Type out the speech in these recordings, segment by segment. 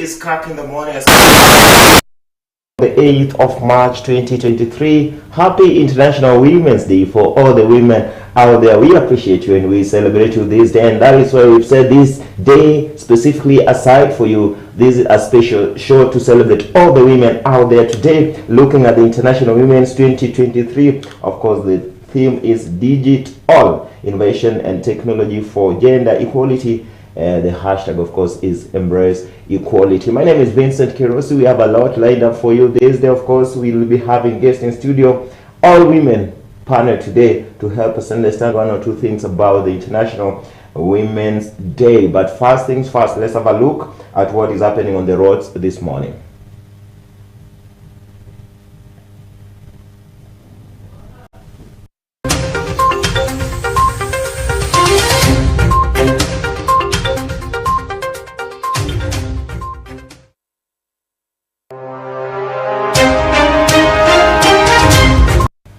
It's Kirk in the morning. The 8th of March 2023. Happy International Women's Day for all the women out there. We appreciate you and we celebrate you this day, and that is why we've set this day specifically aside for you. This is a special show to celebrate all the women out there today, looking at the International Women's 2023. Of course, the theme is Digital Innovation and Technology for Gender Equality. The hashtag, of course, is Embrace Equality. My name is Vincent Kirosi. We have a lot lined up for you this day. Of course, we will be having guests in studio, all women panel today, to help us understand one or two things about the International Women's Day. But first things first, let's have a look at what is happening on the roads this morning.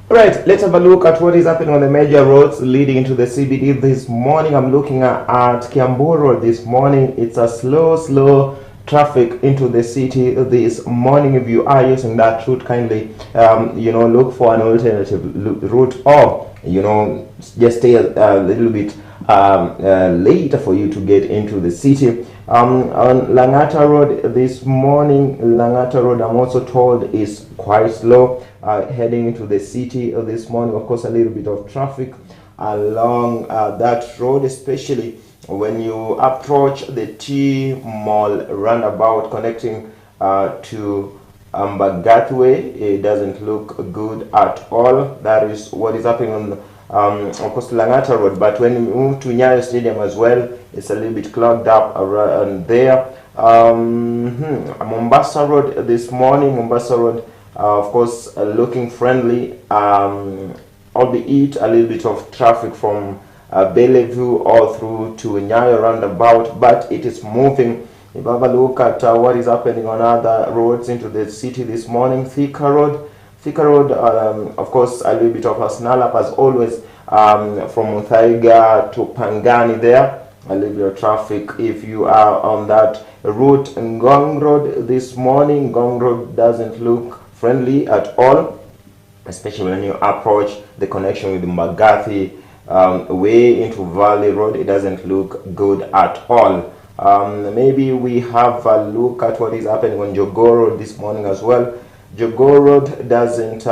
Right, let's have a look at what is happening on the major roads leading into the CBD this morning. I'm looking at Kiambu Road this morning. It's a slow traffic into the city this morning. If you are using that route, kindly look for an alternative route, or just stay a little bit later for you to get into the city. On Langata Road this morning, Langata Road, I'm also told, is quite slow heading into the city this morning. Of course, a little bit of traffic along that road, especially when you approach the T Mall roundabout connecting to Mbagathwe. It doesn't look good at all. That is what is happening on of course, Langata Road. But when you move to Nyayo Stadium as well, it's a little bit clogged up around there. Mombasa Road this morning, Mombasa Road, of course, looking friendly, albeit a little bit of traffic from Bellevue all through to Nyayo roundabout, but it is moving. If you have a look at what is happening on other roads into the city this morning, Thika Road, of course, a little bit of a snarl up as always, from Muthaiga to Pangani there. A little bit of traffic if you are on that route. Ngong Road this morning, Ngong Road doesn't look friendly at all, especially when you approach the connection with Mbagathi way into Valley Road. It doesn't look good at all. Maybe we have a look at what is happening on Jogoo Road this morning as well. Jogoo Road doesn't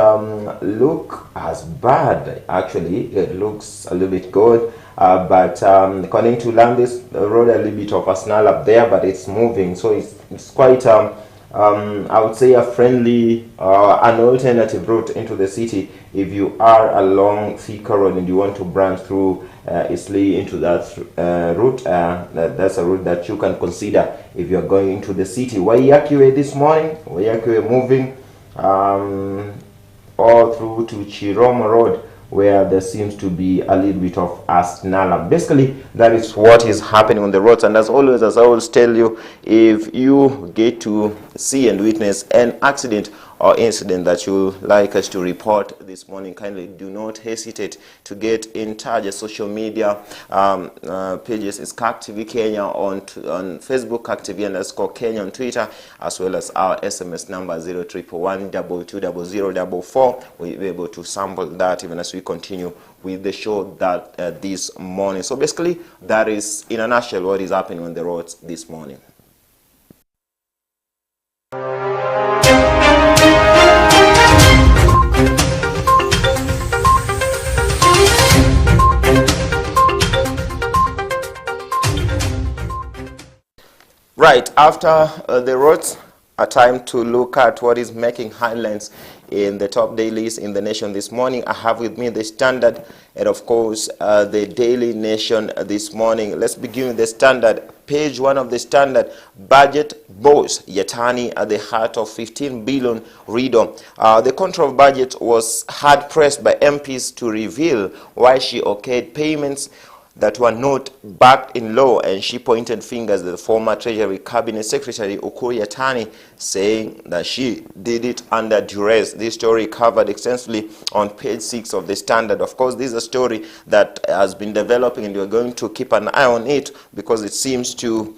look as bad, actually. It looks a little bit good, but according to Landis Road, a little bit of a snarl up there, but it's moving, so it's quite I would say a friendly an alternative route into the city if you are along Thika Road and you want to branch through Eastleigh into that route. That's a route that you can consider if you're going into the city. Waiyaki this morning, Waiyaki moving all through to Chiromo Road, where there seems to be a little bit of a snarl. Basically, that is what is happening on the roads. And as always, as I always tell you, if you get to see and witness an accident or incident that you like us to report this morning, kindly do not hesitate to get in touch. Social media pages is Kirk TV Kenya on Facebook, Kirk TV _Kenya on Twitter, as well as our SMS number 0311220044. We'll be able to sample that even as we continue with the show that this morning. So basically, that is in a nutshell what is happening on the roads this morning. Right, after the roads, a time to look at what is making headlines in the top dailies in the nation this morning. I have with me the Standard and, of course, the Daily Nation this morning. Let's begin with the Standard. Page 1 of the Standard: budget boss Yatani at the heart of 15 billion riddle. The control of budget was hard pressed by MPs to reveal why she okayed payments that were not backed in law, and she pointed fingers at the former Treasury Cabinet Secretary Ukur Yatani, saying that she did it under duress. This story covered extensively on page 6 of the Standard. Of course, this is a story that has been developing, and we're going to keep an eye on it because it seems to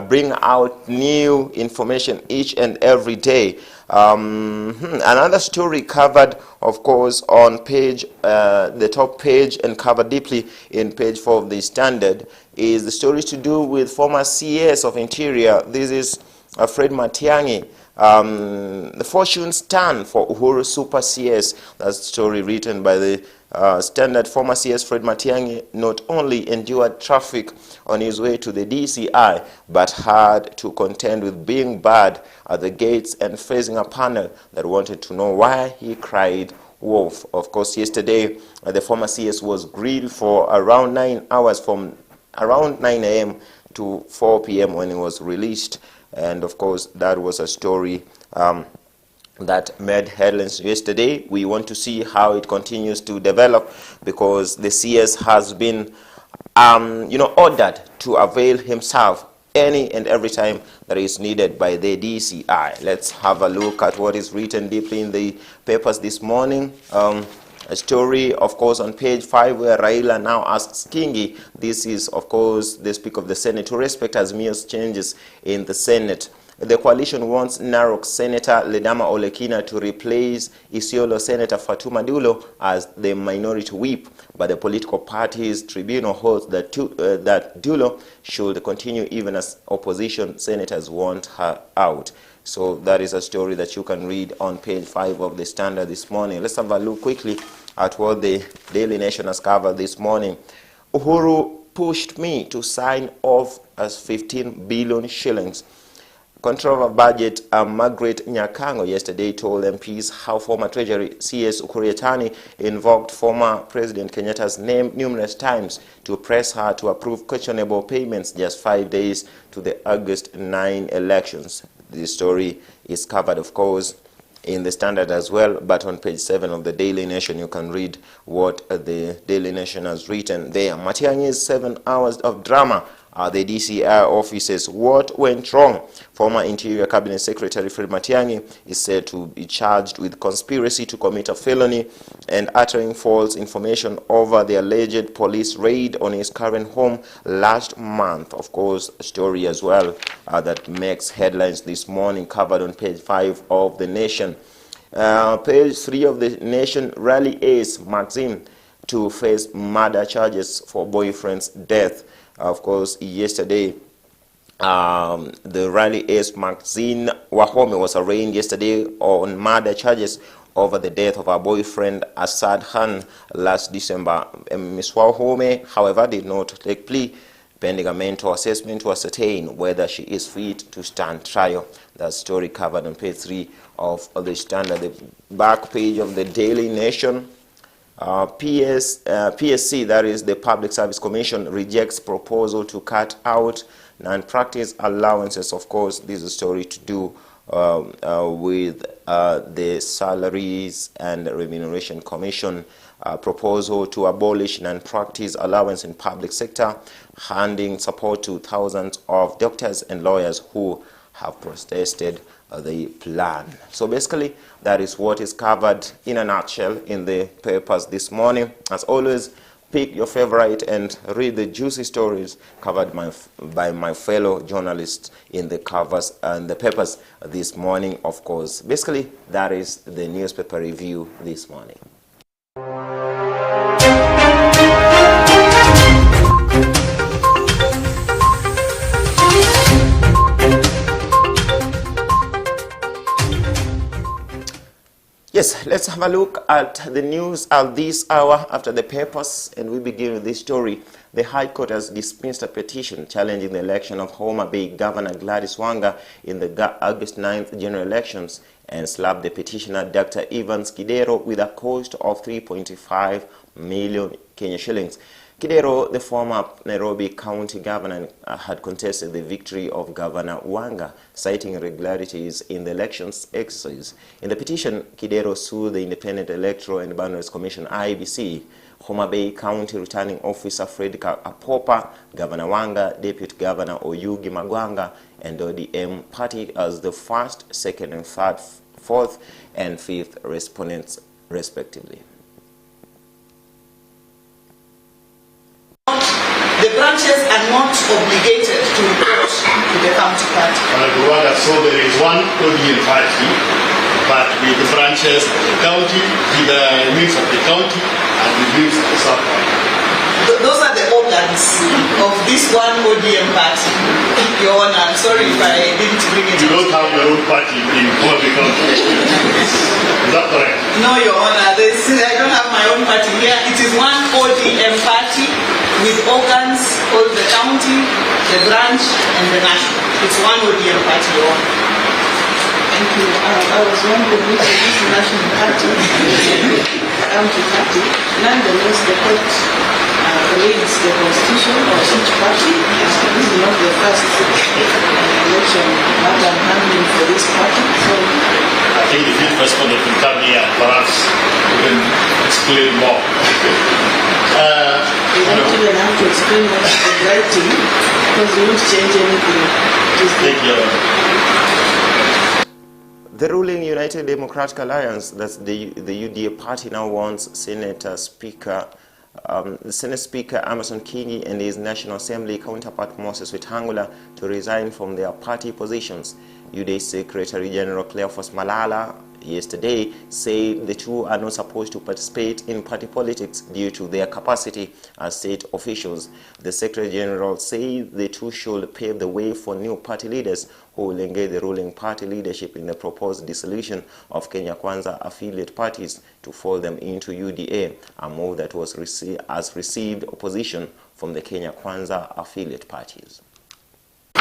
bring out new information each and every day. Another story covered, of course, on page, the top page, and covered deeply in page 4 of the Standard, is the story to do with former CS of Interior. This is Fred Matiang'i. The fortunes turn for Uhuru Super CS. That's a story written by the Standard. Former CS Fred Matiang'i not only endured traffic on his way to the DCI, but had to contend with being barred at the gates and facing a panel that wanted to know why he cried wolf. Of course, yesterday, the former CS was grilled for around 9 hours, from around 9 a.m. to 4 p.m. when he was released. And of course, that was a story that made headlines yesterday. We want to see how it continues to develop, because the CS has been ordered to avail himself any and every time that is needed by the DCI. Let's have a look at what is written deeply in the papers this morning. A story, of course, on page 5, where Raila now asks Kingi, this is, of course, the Speaker of the Senate, to respect Azimio's changes in the Senate. The coalition wants Narok Senator Ledama Olekina to replace Isiolo Senator Fatuma Dulo as the minority whip, but the political parties tribunal holds that Dulo should continue even as opposition senators want her out. So that is a story that you can read on page 5 of the Standard this morning. Let's have a look quickly at what the Daily Nation has covered this morning. Uhuru pushed me to sign off as 15 billion shillings. Controller of Budget Margaret Nyakango yesterday told MPs how former Treasury CS Ukuriatani invoked former President Kenyatta's name numerous times to press her to approve questionable payments just 5 days to the August 9 elections. This story is covered, of course, in the Standard as well, but on page 7 of the Daily Nation you can read what the Daily Nation has written there. Matiang'i's 7 hours of drama at the DCI offices. What went wrong? Former Interior Cabinet Secretary Fred Matiang'i is said to be charged with conspiracy to commit a felony and uttering false information over the alleged police raid on his current home last month. Of course, a story as well that makes headlines this morning, covered on page 5 of the Nation. Page 3 of the Nation, rally ace Maxim to face murder charges for boyfriend's death. Of course, yesterday, the rally ace Maxine Wahome was arraigned yesterday on murder charges over the death of her boyfriend Assad Khan last December. Ms. Wahome, however, did not take plea, pending a mental assessment to ascertain whether she is fit to stand trial. That story covered on page 3 of the Standard. The back page of the Daily Nation. PSC, that is the Public Service Commission, rejects proposal to cut out non-practice allowances. Of course, this is a story to do with the Salaries and Remuneration Commission proposal to abolish non-practice allowance in public sector, handing support to thousands of doctors and lawyers who have protested the plan. So basically, that is what is covered in a nutshell in the papers this morning. As always, pick your favorite and read the juicy stories covered by my fellow journalists in the covers and the papers this morning, of course. Basically, that is the newspaper review this morning. Yes, let's have a look at the news at this hour after the papers, and we begin with this story. The High Court has dismissed a petition challenging the election of Homa Bay Governor Gladys Wanga in the August 9th general elections and slapped the petitioner Dr. Evans Kidero with a cost of 3.5 million Kenya shillings. Kidero, the former Nairobi County Governor, had contested the victory of Governor Wanga, citing irregularities in the elections exercise. In the petition, Kidero sued the Independent Electoral and Boundaries Commission, IEBC, Homa Bay County Returning Officer Fred Apopa, Governor Wanga, Deputy Governor Oyugi Magwanga, and ODM party as the first, second, and third, fourth, and fifth respondents, respectively. The branches are not obligated to report the county party. So there is one ODM party, but with the branches of the county, with the wings of the county, and the wings of the sub-county. Those are the organs of this one ODM party. Your Honor, I'm sorry if I didn't bring it. You don't have your own party in Kobe County. Is that correct? No, Your Honor. I don't have my own party here. It is one ODM party with organs called the county, the branch, and the national. It's one ODM party, Your Honor. Thank you. I was wondering which is this national party, county party. Nonetheless, the court reads the constitution of each party. This is not the first election Madam handling for this party. So I think the field correspondent will come here and perhaps we can explain more. you don't even have to explain what's the writing because you won't change anything. Thank you. The ruling United Democratic Alliance, that's the UDA party, now wants Senate Speaker Amason Kingi and his National Assembly counterpart Moses Wetangula to resign from their party positions. UDA Secretary General Cleophas Malala yesterday said the two are not supposed to participate in party politics due to their capacity as state officials. The Secretary General said the two should pave the way for new party leaders who will engage the ruling party leadership in the proposed dissolution of Kenya Kwanza affiliate parties to fold them into UDA, a move that was received opposition from the Kenya Kwanza affiliate parties.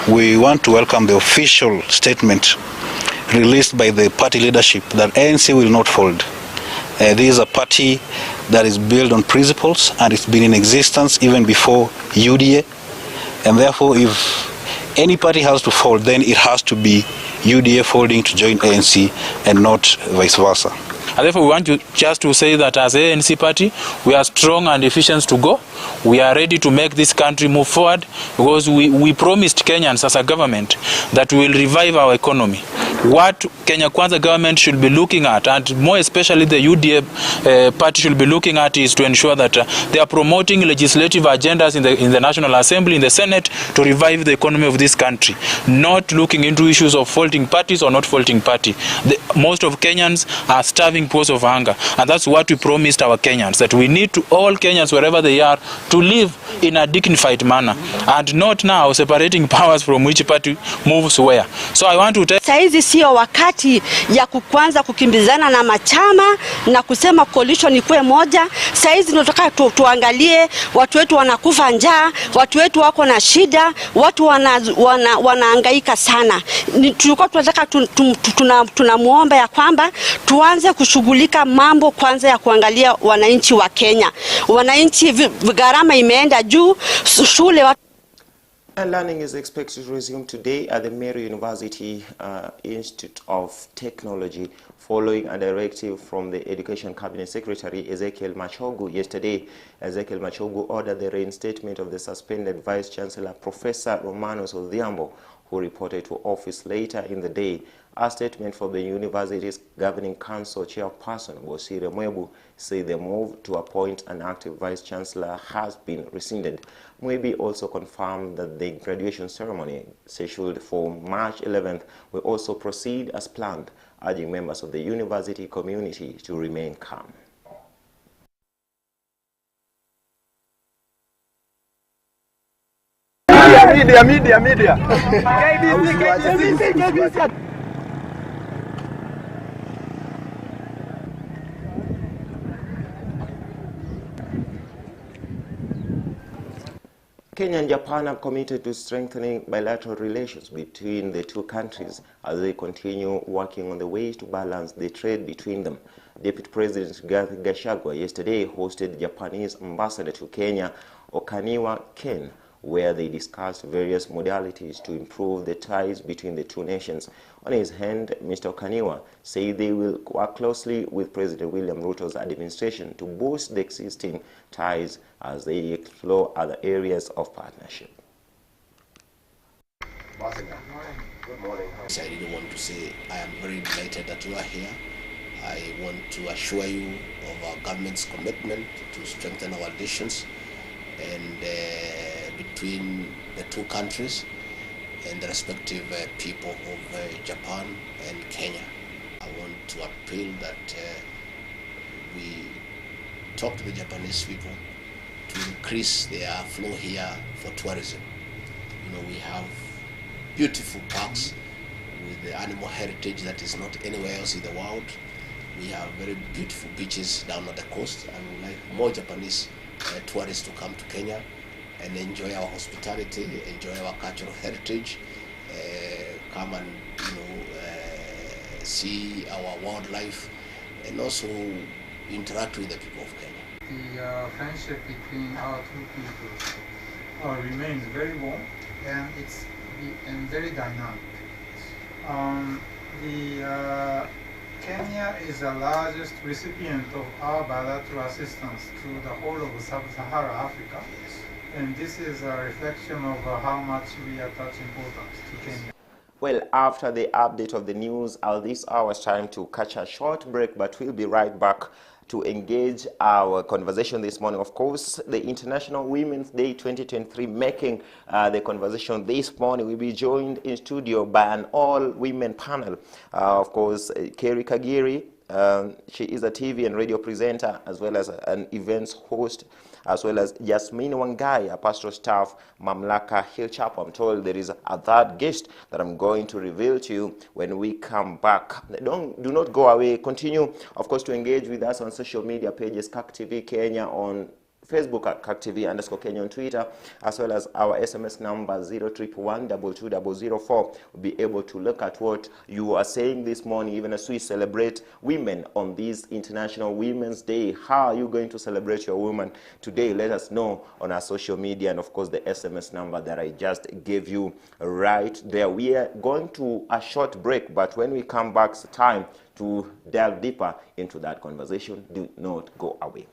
We want to welcome the official statement released by the party leadership that ANC will not fold. This is a party that is built on principles and it's been in existence even before UDA, and therefore if any party has to fold, then it has to be UDA folding to join ANC and not vice versa. And therefore, we want just to say that as ANC party, we are strong and efficient to go. We are ready to make this country move forward because we promised Kenyans as a government that we will revive our economy. What Kenya Kwanza government should be looking at, and more especially the UDA party should be looking at, is to ensure that they are promoting legislative agendas in the National Assembly, in the Senate, to revive the economy of this country, not looking into issues of faulting parties or not faulting party. Most of Kenyans are starving because of hunger, and that's what we promised our Kenyans, that we need to all Kenyans, wherever they are, to live in a dignified manner and not now separating powers from which party moves where. So I want to tell Saizi sio wakati ya kuanza kukimbizana na machama na kusema coalition ikuwe moja. Saizi tunataka tuangalie watu wetu wanakufa njaa, watu wetu wako na shida, watu wanahangaika sana. Tulikuwa tunataka tunamuomba ya kwamba tuanze kushughulika mambo kwanza ya kuangalia wananchi wa Kenya. Wananchi gharama imeenda juu, shule And learning is expected to resume today at the Meru University Institute of Technology following a directive from the Education Cabinet Secretary Ezekiel Machogu. Yesterday, Ezekiel Machogu ordered the reinstatement of the suspended Vice Chancellor Professor Romanos Odhiambo, who reported to office later in the day. A statement from the university's governing council chairperson, Bosire Mwebu, said the move to appoint an active vice-chancellor has been rescinded. Mwebu also confirmed that the graduation ceremony, scheduled for March 11th, will also proceed as planned, urging members of the university community to remain calm. Media. KBC. Kenya and Japan are committed to strengthening bilateral relations between the two countries as they continue working on the ways to balance the trade between them. Deputy President Rigathi Gachagua yesterday hosted Japanese ambassador to Kenya, Okaniwa Ken, where they discussed various modalities to improve the ties between the two nations. On his hand, Mr. Okaniwa said they will work closely with President William Ruto's administration to boost the existing ties as they explore other areas of partnership. Good morning. I really want to say I am very delighted that you are here. I want to assure you of our government's commitment to strengthen our relations and between the two countries. and the respective people of Japan and Kenya. I want to appeal that we talk to the Japanese people to increase their flow here for tourism. You know, we have beautiful parks with the animal heritage that is not anywhere else in the world. We have very beautiful beaches down at the coast, and we like more Japanese tourists to come to Kenya and enjoy our hospitality, enjoy our cultural heritage, come and see our wildlife, and also interact with the people of Kenya. The friendship between our two peoples remains very warm, and it's very dynamic. Kenya is the largest recipient of our bilateral assistance to the whole of sub-Saharan Africa, and this is a reflection of how much we attach importance to Kenya. Well, after the update of the news, at this hour it's time to catch a short break, but we'll be right back to engage our conversation this morning. Of course, the International Women's Day 2023 making the conversation this morning. We'll be joined in studio by an all-women panel. Of course, Kirk she is a TV and radio presenter as well as an events host, as well as Jasmine Wangai, a pastoral staff, Mamlaka Hill Chapel. I'm told there is a third guest that I'm going to reveal to you when we come back. Do not go away. Continue, of course, to engage with us on social media pages, Kirk TV Kenya on Facebook at Kirk TV_Kenya on Twitter, as well as our SMS number 0311220004. We'll be able to look at what you are saying this morning, even as we celebrate women on this International Women's Day. How are you going to celebrate your woman today? Let us know on our social media, and of course the SMS number that I just gave you right there. We are going to a short break, but when we come back, it's time to delve deeper into that conversation. Do not go away.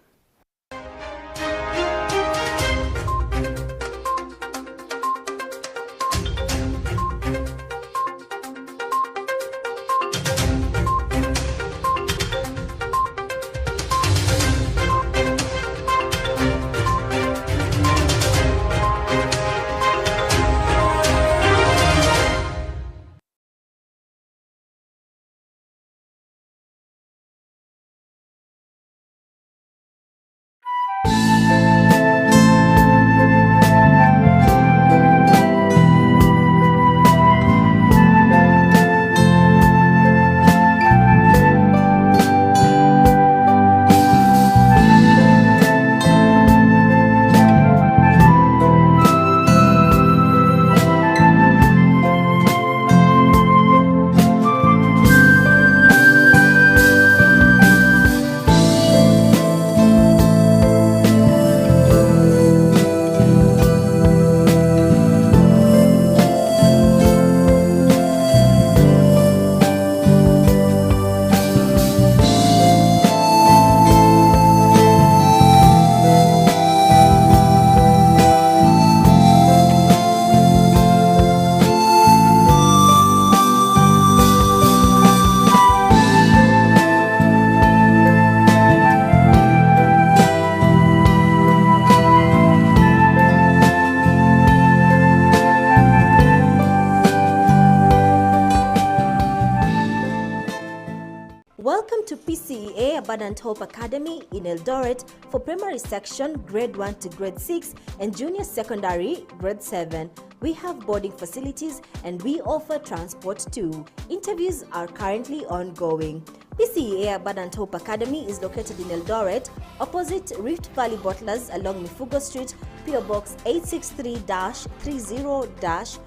Welcome to PCEA Abundant Hope Academy in Eldoret for primary section grade 1 to grade 6 and junior secondary grade 7. We have boarding facilities and we offer transport too. Interviews are currently ongoing. PCEA Abundant Hope Academy is located in Eldoret, opposite Rift Valley Bottlers along Mifugo Street, PO Box 863-30-100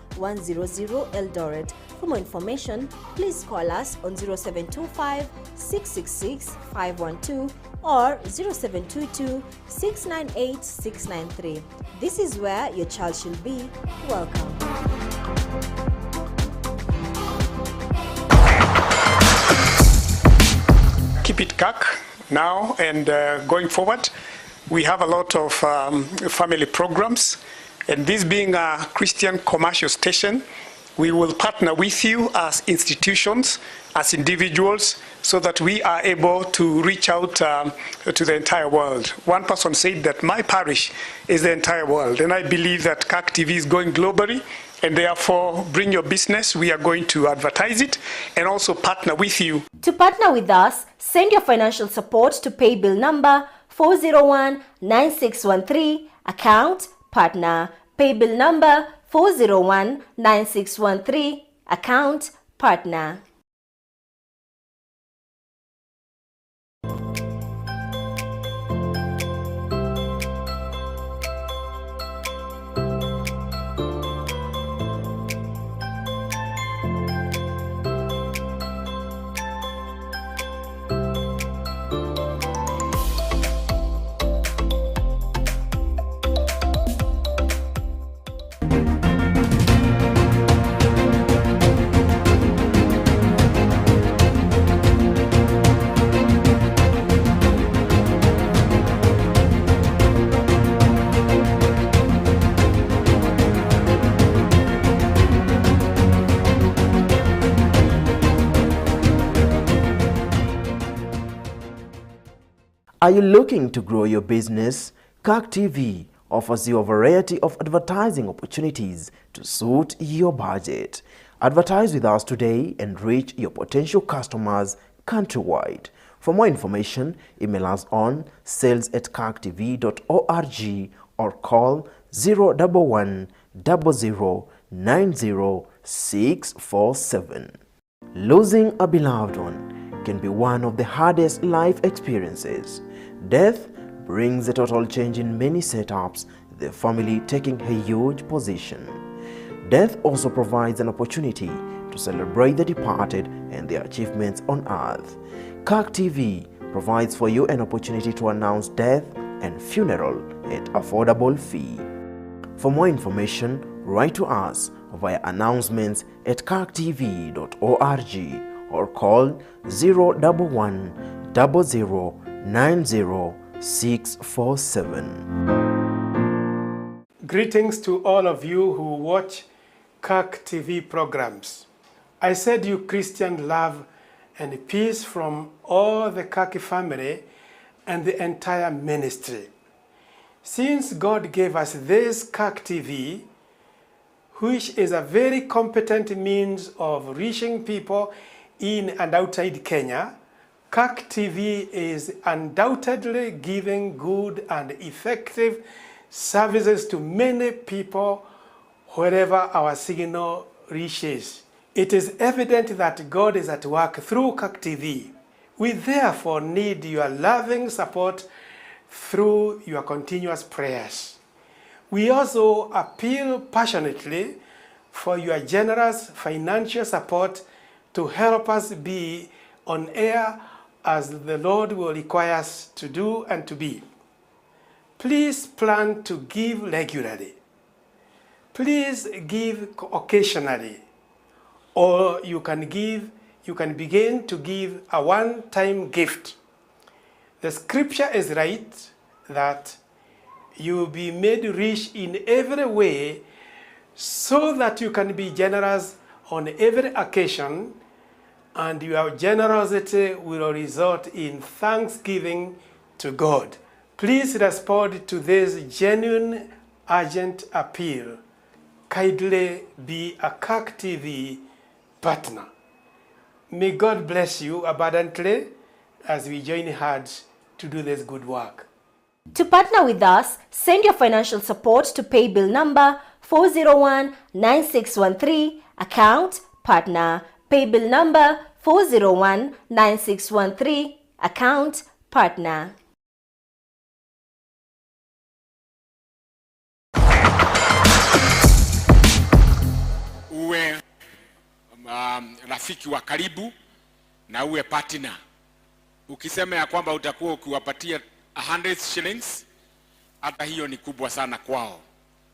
Eldoret. For more information, please call us on 0725 666 512 or 0722 698 693. This is where your child should be. Welcome. Keep it Kirk now and going forward. We have a lot of family programs, and this being a Christian commercial station, we will partner with you as institutions, as individuals, so that we are able to reach out to the entire world. One person said that my parish is the entire world, and I believe that Kirk TV is going globally, and therefore bring your business. We are going to advertise it and also partner with you. To partner with us, send your financial support to pay bill number 401-9613, account partner. Pay bill number 401-9613, account partner. Are you looking to grow your business? Kirk TV offers you a variety of advertising opportunities to suit your budget. Advertise with us today and reach your potential customers countrywide. For more information, email us on sales@kirktv.org or call 011 00 90 647. Losing a beloved one can be one of the hardest life experiences. Death brings a total change in many setups, the family taking a huge position. Death also provides an opportunity to celebrate the departed and their achievements on earth. Kirk TV provides for you an opportunity to announce death and funeral at affordable fee. For more information, write to us via announcements@kirktv.org or call 011 00 90 647. Greetings to all of you who watch Kirk TV programs. I send you Christian love and peace from all the Kirk family and the entire ministry. Since God gave us this Kirk TV, which is a very competent means of reaching people in and outside Kenya, Kirk TV is undoubtedly giving good and effective services to many people wherever our signal reaches. It is evident that God is at work through Kirk TV. We therefore need your loving support through your continuous prayers. We also appeal passionately for your generous financial support to help us be on air as the Lord will require us to do and to be. Please plan to give regularly. Please give occasionally, or you can begin to give a one-time gift. The scripture is right that you will be made rich in every way so that you can be generous on every occasion, and your generosity will result in thanksgiving to God. Please respond to this genuine, urgent appeal. Kindly be a Kirk TV partner. May God bless you abundantly as we join hands to do this good work. To partner with us, send your financial support to pay bill number 401-9613, account partner. Pay bill number 401-9613, account partner. Uwe rafiki wa karibu na uwe partner. Ukisema ya kwamba utakuwa ukiwapatia 100 shillings, hata hiyo ni kubwa sana kwao.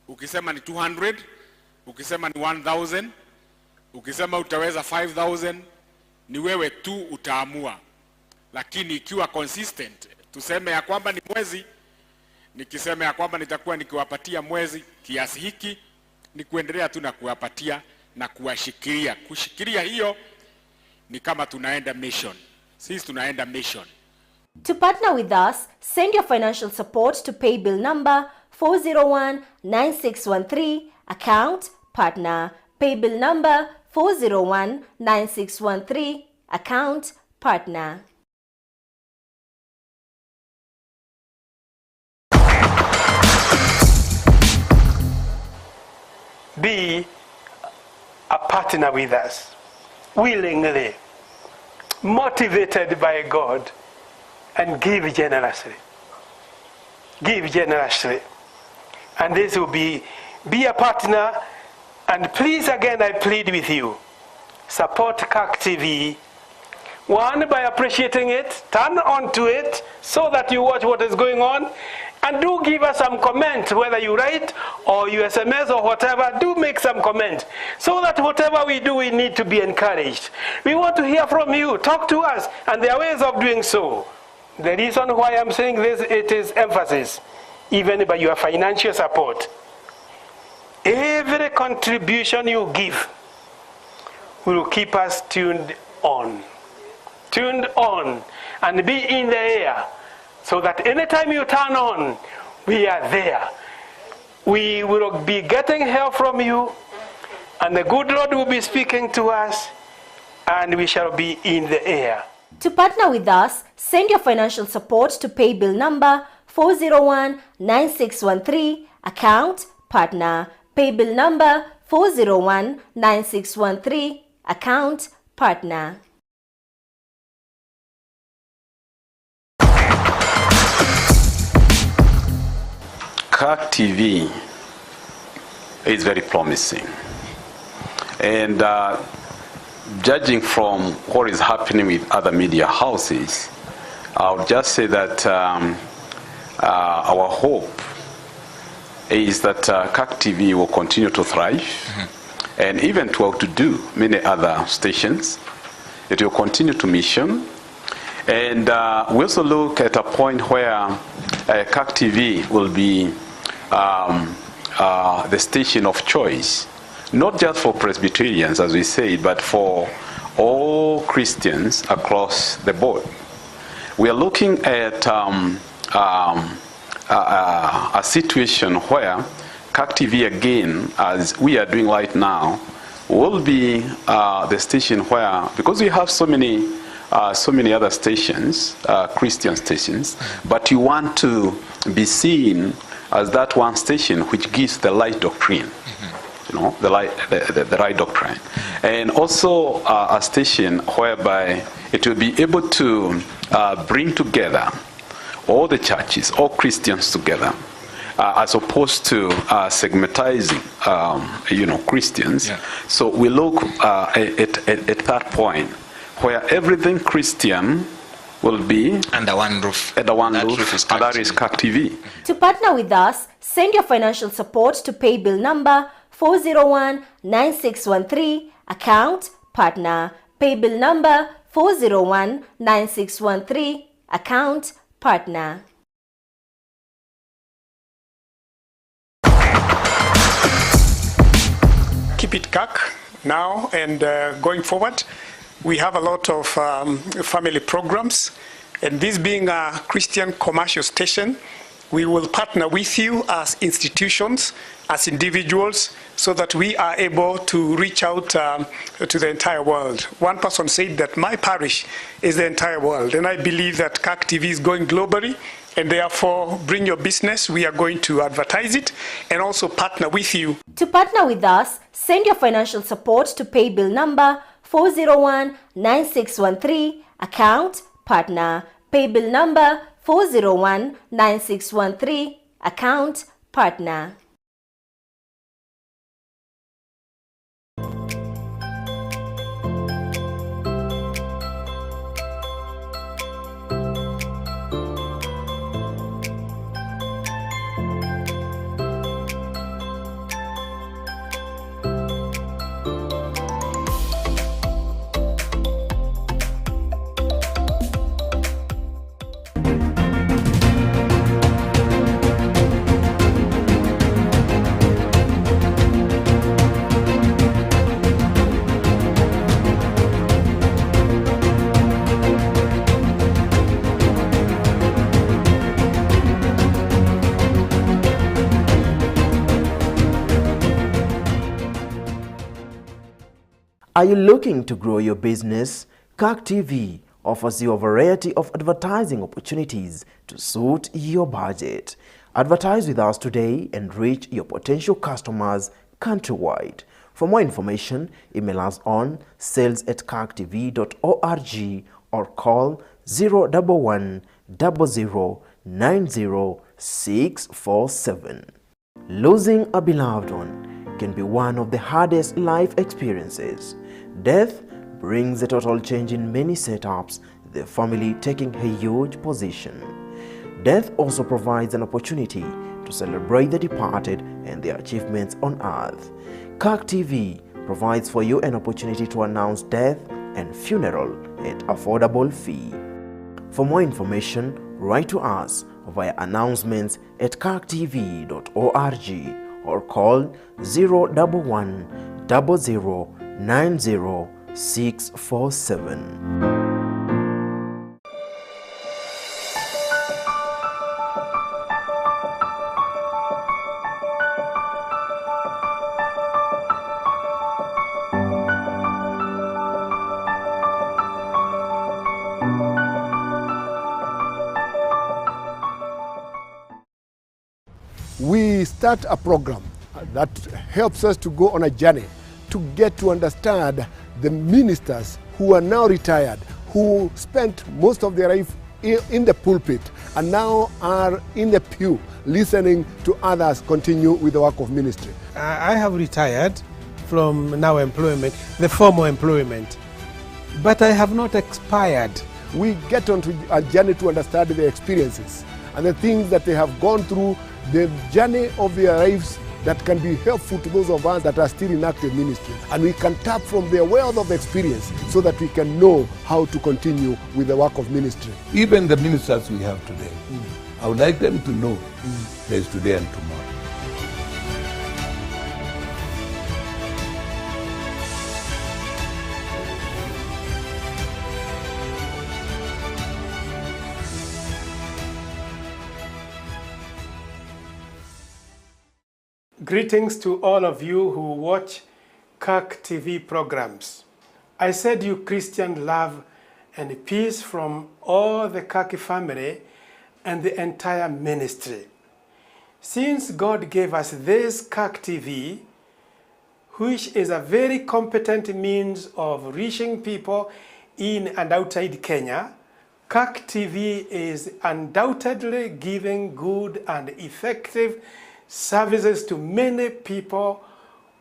Ukisema ni 200, ukisema ni 1000, ukisema utaweza 5000, ni wewe tu utaamua. Lakini ikiwa consistent, tuseme ya kwamba ni mwezi, nikisema ya kwamba nitakuwa nikiwapatia mwezi kiasi hiki, ni kuendelea tu na kuwapatia na kuwashikilia. Kushikilia hiyo ni kama tunaenda mission. sisi tunaenda mission. To partner with us, send your financial support to paybill number 4019613, account partner. Paybill number 4019613, account partner. Be a partner with us, willingly, motivated by God, and give generously. Give generously. And this will be a partner. And please, again, I plead with you, support Kirk TV. One, by appreciating it, turn on to it so that you watch what is going on. And do give us some comment, whether you write or you SMS or whatever, do make some comment. So that whatever we do, we need to be encouraged. We want to hear from you, talk to us, and there are ways of doing so. The reason why I'm saying this, it is emphasis, even by your financial support. Every contribution you give will keep us tuned on, and be in the air, so that anytime you turn on, we are there. We will be getting help from you, and the good Lord will be speaking to us, and we shall be in the air. To partner with us, send your financial support to paybill number 4019613, account partner. Paybill number 4019613, account partner. Kirk TV is very promising, and judging from what is happening with other media houses, I would just say that our hope is that Kirk TV will continue to thrive, and even to outdo many other stations. It will continue to mission, and we also look at a point where Kirk TV will be the station of choice, not just for Presbyterians, as we say, but for all Christians across the board. We are looking at a situation where Kirk TV, again, as we are doing right now, will be the station where, because we have so many other stations, Christian stations, but you want to be seen as that one station which gives the right doctrine, you know, the right doctrine, and also a station whereby it will be able to bring together all the churches, all Christians together, as opposed to segmentizing, Christians. Yeah. So we look at that point where everything Christian will be under one roof. Under one roof, and that is Kirk TV. To partner with us, send your financial support to paybill number 4019613, account partner. Paybill number 4019613, account partner. Keep it Kirk now and going forward. We have a lot of family programs, and this being a Christian commercial station, we will partner with you as institutions, as individuals, so that we are able to reach out to the entire world. One person said that my parish is the entire world, and I believe that Kirk TV is going globally, and therefore bring your business. We are going to advertise it and also partner with you. To partner with us, send your financial support to paybill number 4019613, account partner. Paybill number 4019613, account partner. Are you looking to grow your business? Kirk TV offers you a variety of advertising opportunities to suit your budget. Advertise with us today and reach your potential customers countrywide. For more information, email us on sales@kirktv.org or call 011 00 90647. Losing a beloved one can be one of the hardest life experiences. Death brings a total change in many setups, the family taking a huge position. Death also provides an opportunity to celebrate the departed and their achievements on earth. Kirk TV provides for you an opportunity to announce death and funeral at affordable fee. For more information, write to us via announcements@kirktv.org or call 011 00 90647. We start a program that helps us to go on a journey to get to understand the ministers who are now retired, who spent most of their life in the pulpit and now are in the pew listening to others continue with the work of ministry. I have retired from now employment, the formal employment, but I have not expired. We get onto a journey to understand the experiences and the things that they have gone through, the journey of their lives that can be helpful to those of us that are still in active ministry. And we can tap from their wealth of experience so that we can know how to continue with the work of ministry. Even the ministers we have today, I would like them to know there is today and tomorrow. Greetings to all of you who watch Kirk TV programs. I send you Christian love and peace from all the Kirk family and the entire ministry. Since God gave us this Kirk TV, which is a very competent means of reaching people in and outside Kenya, Kirk TV is undoubtedly giving good and effective services to many people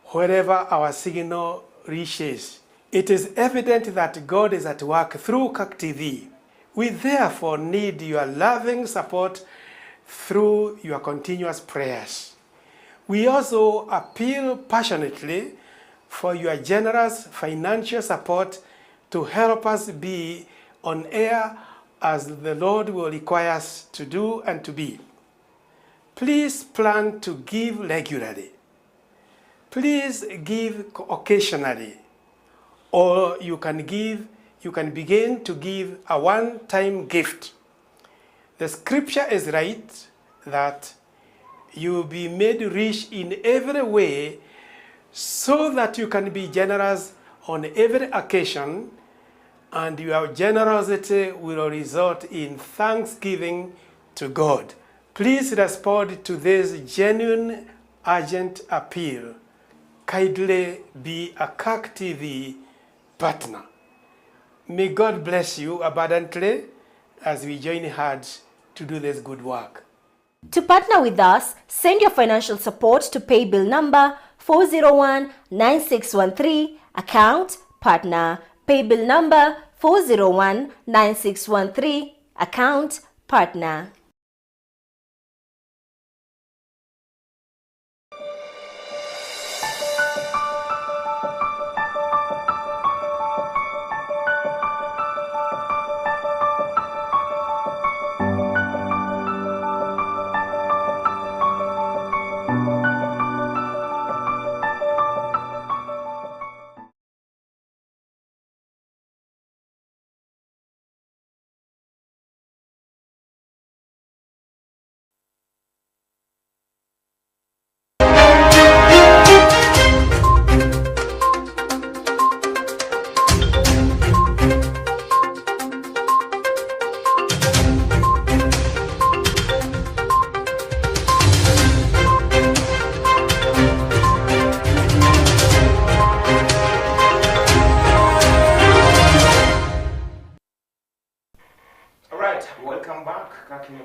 wherever our signal reaches. It is evident that God is at work through Kirk TV. We therefore need your loving support through your continuous prayers. We also appeal passionately for your generous financial support to help us be on air as the Lord will require us to do and to be. Please plan to give regularly. Please give occasionally. Or you can begin to give a one-time gift. The scripture is right that you will be made rich in every way so that you can be generous on every occasion, and your generosity will result in thanksgiving to God. Please respond to this genuine, urgent appeal. Kindly be a Kirk TV partner. May God bless you abundantly as we join hands to do this good work. To partner with us, send your financial support to paybill number 401-9613, account partner. Paybill number 401-9613, account partner.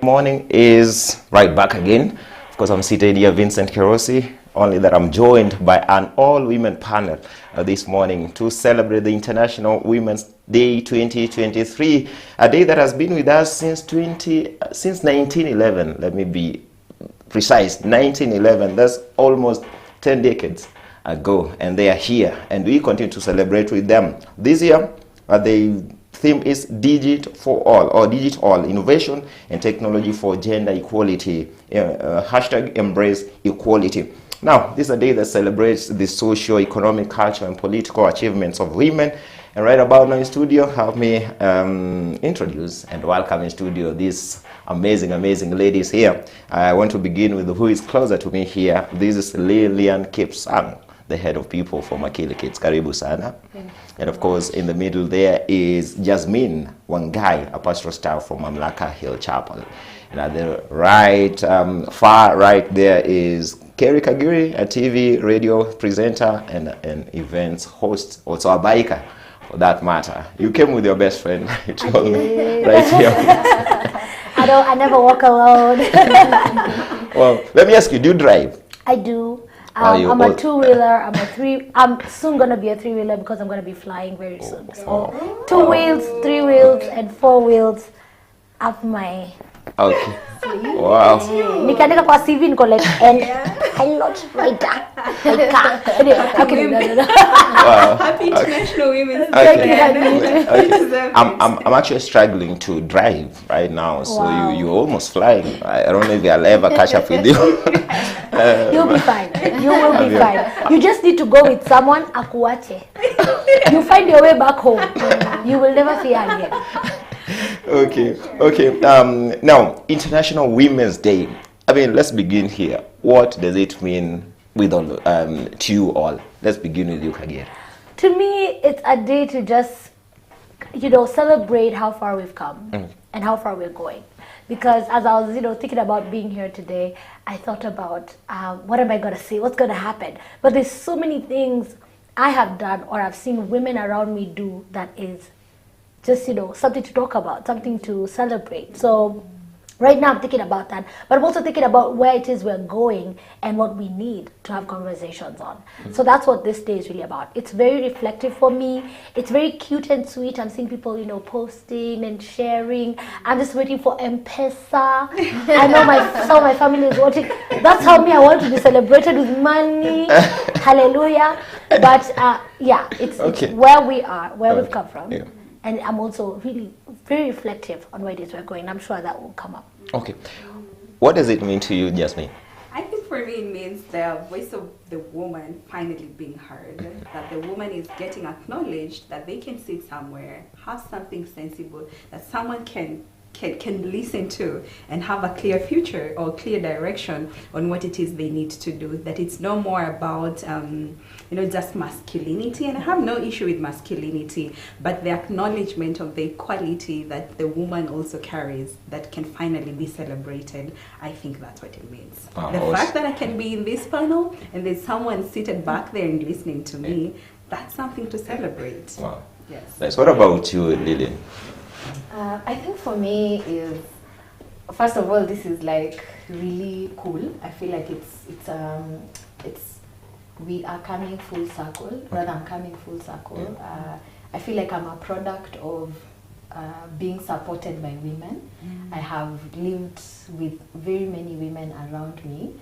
Morning is right back again. Of course, I'm seated here, Vincent Kerosi, only that I'm joined by an all-women panel this morning to celebrate the International Women's Day 2023, a day that has been with us since 1911. Let me be precise, 1911. That's almost 10 decades ago, and they are here, and we continue to celebrate with them. This year, the theme is Digit for All, or Digit All, Innovation and Technology for Gender Equality, hashtag Embrace Equality. Now, this is a day that celebrates the social, economic, cultural, and political achievements of women. And right about now in studio, help me introduce and welcome in studio these amazing, amazing ladies here. I want to begin with who is closer to me here. This is Lillian Kipsang, the head of people for Makili Kids. Karibu sana. And of course, in the middle there is Jasmine Wangai, a pastoral staff from Mamlaka Hill Chapel. And at the right, far right there is Kerry Kagiri, a TV radio presenter and an events host, also a biker for that matter. You came with your best friend, you told me, right here. I never walk alone. Well, let me ask you, do you drive? I do. I'm a two-wheeler, I'm soon going to be a three-wheeler because I'm going to be flying very soon. So 2 wheels, 3 wheels, and 4 wheels up my okay. sleeve. Wow. Nikaandika kwa CV niko like, and pilot writer. Okay, no. Wow. Happy International Women's Okay. Day. I'm actually struggling to drive right now, so Wow. you're almost flying. I don't know if I'll ever catch up with you. You'll be fine. You will be fine. You just need to go with someone akuache. You find your way back home. You will never fear again. Okay. Now, International Women's Day. I mean, let's begin here. What does it mean with all, to you all? Let's begin with you, Kagere. To me, it's a day to just, celebrate how far we've come and how far we're going. Because as I was, thinking about being here today, I thought about what am I going to say? What's going to happen? But there's so many things I have done or I've seen women around me do that is just, something to talk about, something to celebrate. So right now I'm thinking about that, but I'm also thinking about where it is we're going and what we need to have conversations on. So that's what this day is really about. It's very reflective for me. It's very cute and sweet. I'm seeing people, posting and sharing. I'm just waiting for M-Pesa. I know some of my family is watching. That's how I want to be celebrated with money. Hallelujah. But it's where we are, where we've come from. Yeah. And I'm also really very reflective on where it is we're going. I'm sure that will come up. Okay. What does it mean to you, Jasmine? I think for me it means the voice of the woman finally being heard. That the woman is getting acknowledged, that they can sit somewhere, have something sensible, that someone can listen to and have a clear future or clear direction on what it is they need to do. That it's no more about just masculinity, and I have no issue with masculinity, but the acknowledgement of the equality that the woman also carries that can finally be celebrated. I think that's what it means. The fact that I can be in this panel and there's someone seated back there and listening to me, that's something to celebrate. Wow. Yes. Nice. What about you, Lillian? I think for me is, first of all, this is like really cool. I feel like we are coming full circle. Rather, I'm coming full circle. I feel like I'm a product of being supported by women. I have lived with very many women around me.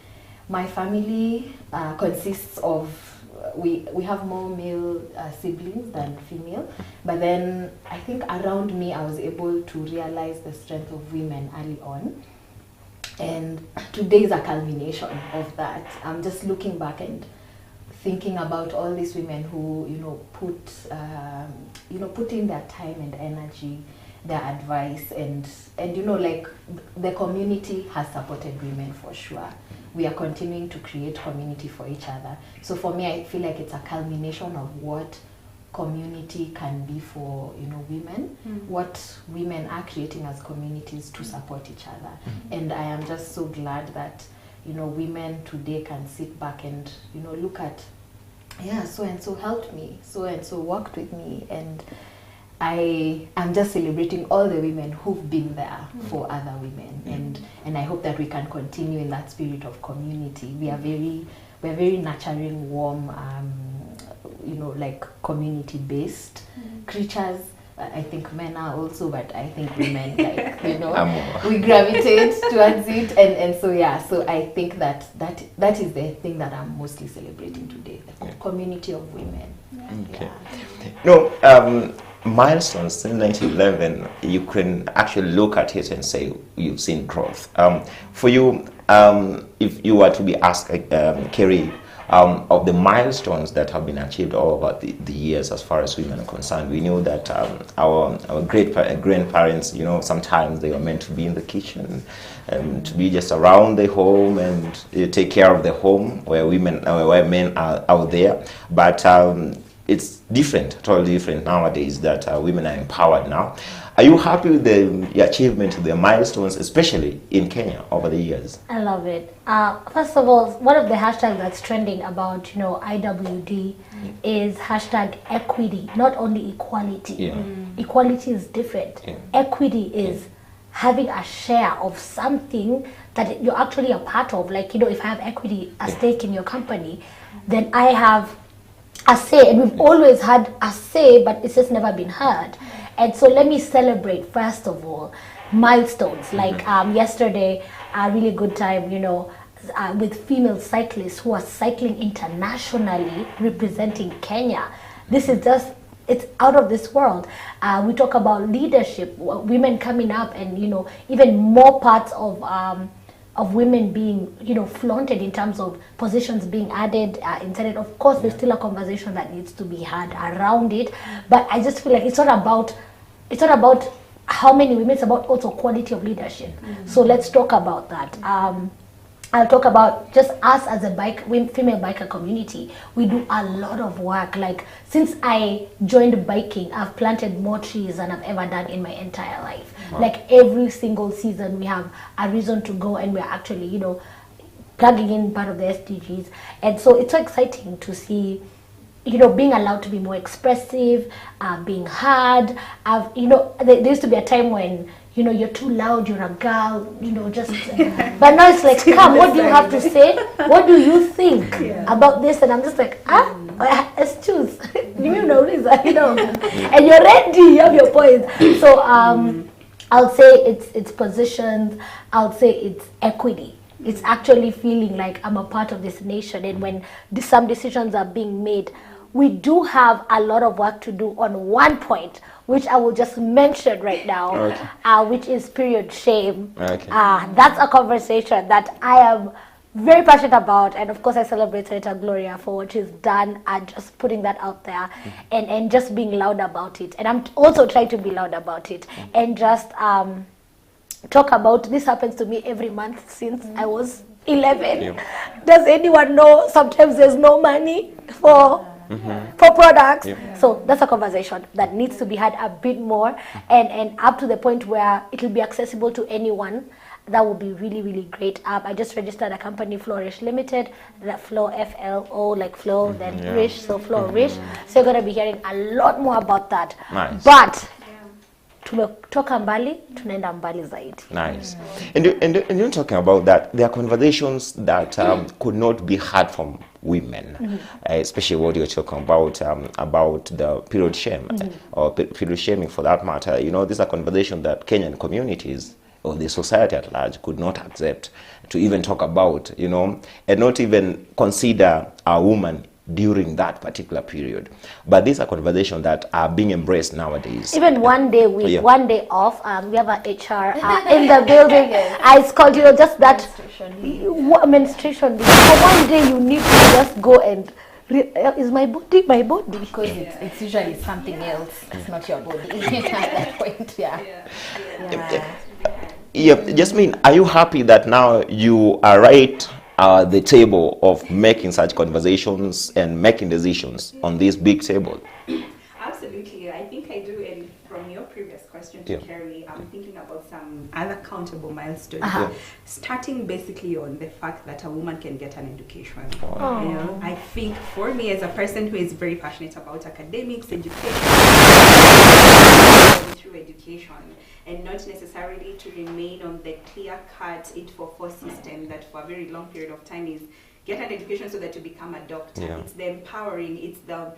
My family consists of, we have more male siblings than female, but then I think around me I was able to realize the strength of women early on, and today is a culmination of that. I'm just looking back and thinking about all these women who put in their time and energy, their advice, and like the community has supported women for sure. We are continuing to create community for each other. So for me, I feel like it's a culmination of what community can be for women, what women are creating as communities to support each other. And I am just so glad that women today can sit back and look at, so and so helped me, so and so worked with me, and I'm just celebrating all the women who've been there for other women, and I hope that we can continue in that spirit of community. We are very nurturing, warm, like community-based creatures. I think men are also, but I think women, we gravitate towards it, and so so I think that is the thing that I'm mostly celebrating today, the community of women. Okay. No, milestones since 1911, you can actually look at it and say you've seen growth. For you, if you were to be asked, Kerry, of the milestones that have been achieved all over the years as far as women are concerned, we know that our grandparents, sometimes they were meant to be in the kitchen and to be just around the home and take care of the home, where men are out there. But it's different, totally different nowadays, that women are empowered now. Are you happy with the achievement, the milestones, especially in Kenya over the years? I love it. First of all, one of the hashtags that's trending about IWD is hashtag equity, not only equality. Equality is different. Equity is having a share of something that you're actually a part of. Like, if I have equity, a stake in your company, then I have a say, and we've always had a say, but it's just never been heard. And so let me celebrate, first of all, milestones. Like yesterday, a really good time, with female cyclists who are cycling internationally, representing Kenya. This is it's out of this world. We talk about leadership, women coming up, and even more parts of women being, flaunted in terms of positions being added inside it. Of course, there's still a conversation that needs to be had around it, but I just feel like it's not about how many women, it's about also quality of leadership. So let's talk about that. I'll talk about just us as a female biker community. We do a lot of work. Like, since I joined biking, I've planted more trees than I've ever done in my entire life. Wow. Like, every single season we have a reason to go, and we're actually, plugging in part of the SDGs. And so it's so exciting to see, being allowed to be more expressive, being heard. There used to be a time when, you're too loud, you're a girl, but now it's like, come, what do you have to say? What do you think about this? And I'm just like, excuse, and you're ready, you have your points. So I'll say it's positions, I'll say it's equity. It's actually feeling like I'm a part of this nation, and when some decisions are being made, we do have a lot of work to do on one point, which I will just mention right now, which is period shame. That's a conversation that I am very passionate about, and of course I celebrate Senator Gloria for what she's done and just putting that out there, and just being loud about it. And I'm also trying to be loud about it, and just talk about this. Happens to me every month since I was 11. Does anyone know sometimes there's no money for products? So that's a conversation that needs to be had a bit more, and up to the point where it will be accessible to anyone. That would be really, really great. I just registered a company, Flourish Limited, that Flow, F-L-O, like Flow, then Rish, so Flow Rish. So you're going to be hearing a lot more about that. Nice. But tumetoka mbali, tunaenda mbali zaidi. Nice. And you're talking about that, there are conversations that could not be had from women, especially what you're talking about the period shame, or period shaming for that matter. These are conversations that Kenyan communities or the society at large could not accept to even talk about, and not even consider a woman during that particular period. But these are conversations that are being embraced nowadays. Even one day one day off, we have an HR in the building. It's called, just that menstruation. For one day you need to just go and is my body because it's usually something else. It's not your body. At that point, Jasmine, are you happy that now you are right at the table of making such conversations and making decisions on this big table? Absolutely, I think I do. And from your previous question to Kerry, I'm thinking about some other countable milestones. Starting basically on the fact that a woman can get an education. I think for me as a person who is very passionate about academics, education, through education, and not necessarily to remain on the clear-cut 844 system that for a very long period of time is get an education so that you become a doctor. Yeah. It's the empowering, it's the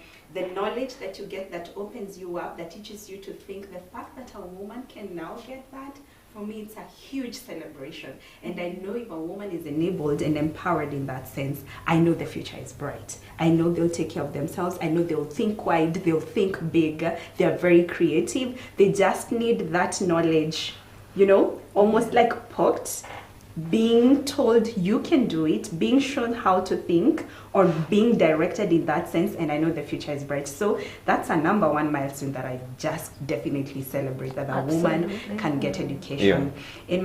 knowledge that you get that opens you up, that teaches you to think. The fact that a woman can now get that, for me, it's a huge celebration. And I know if a woman is enabled and empowered in that sense, I know the future is bright. I know they'll take care of themselves. I know they'll think wide, they'll think big. They're very creative. They just need that knowledge, you know, almost like poked, being told you can do it, being shown how to think, or being directed in that sense, and I know the future is bright. So that's a number one milestone that I just definitely celebrate, that a woman can get education. Yeah.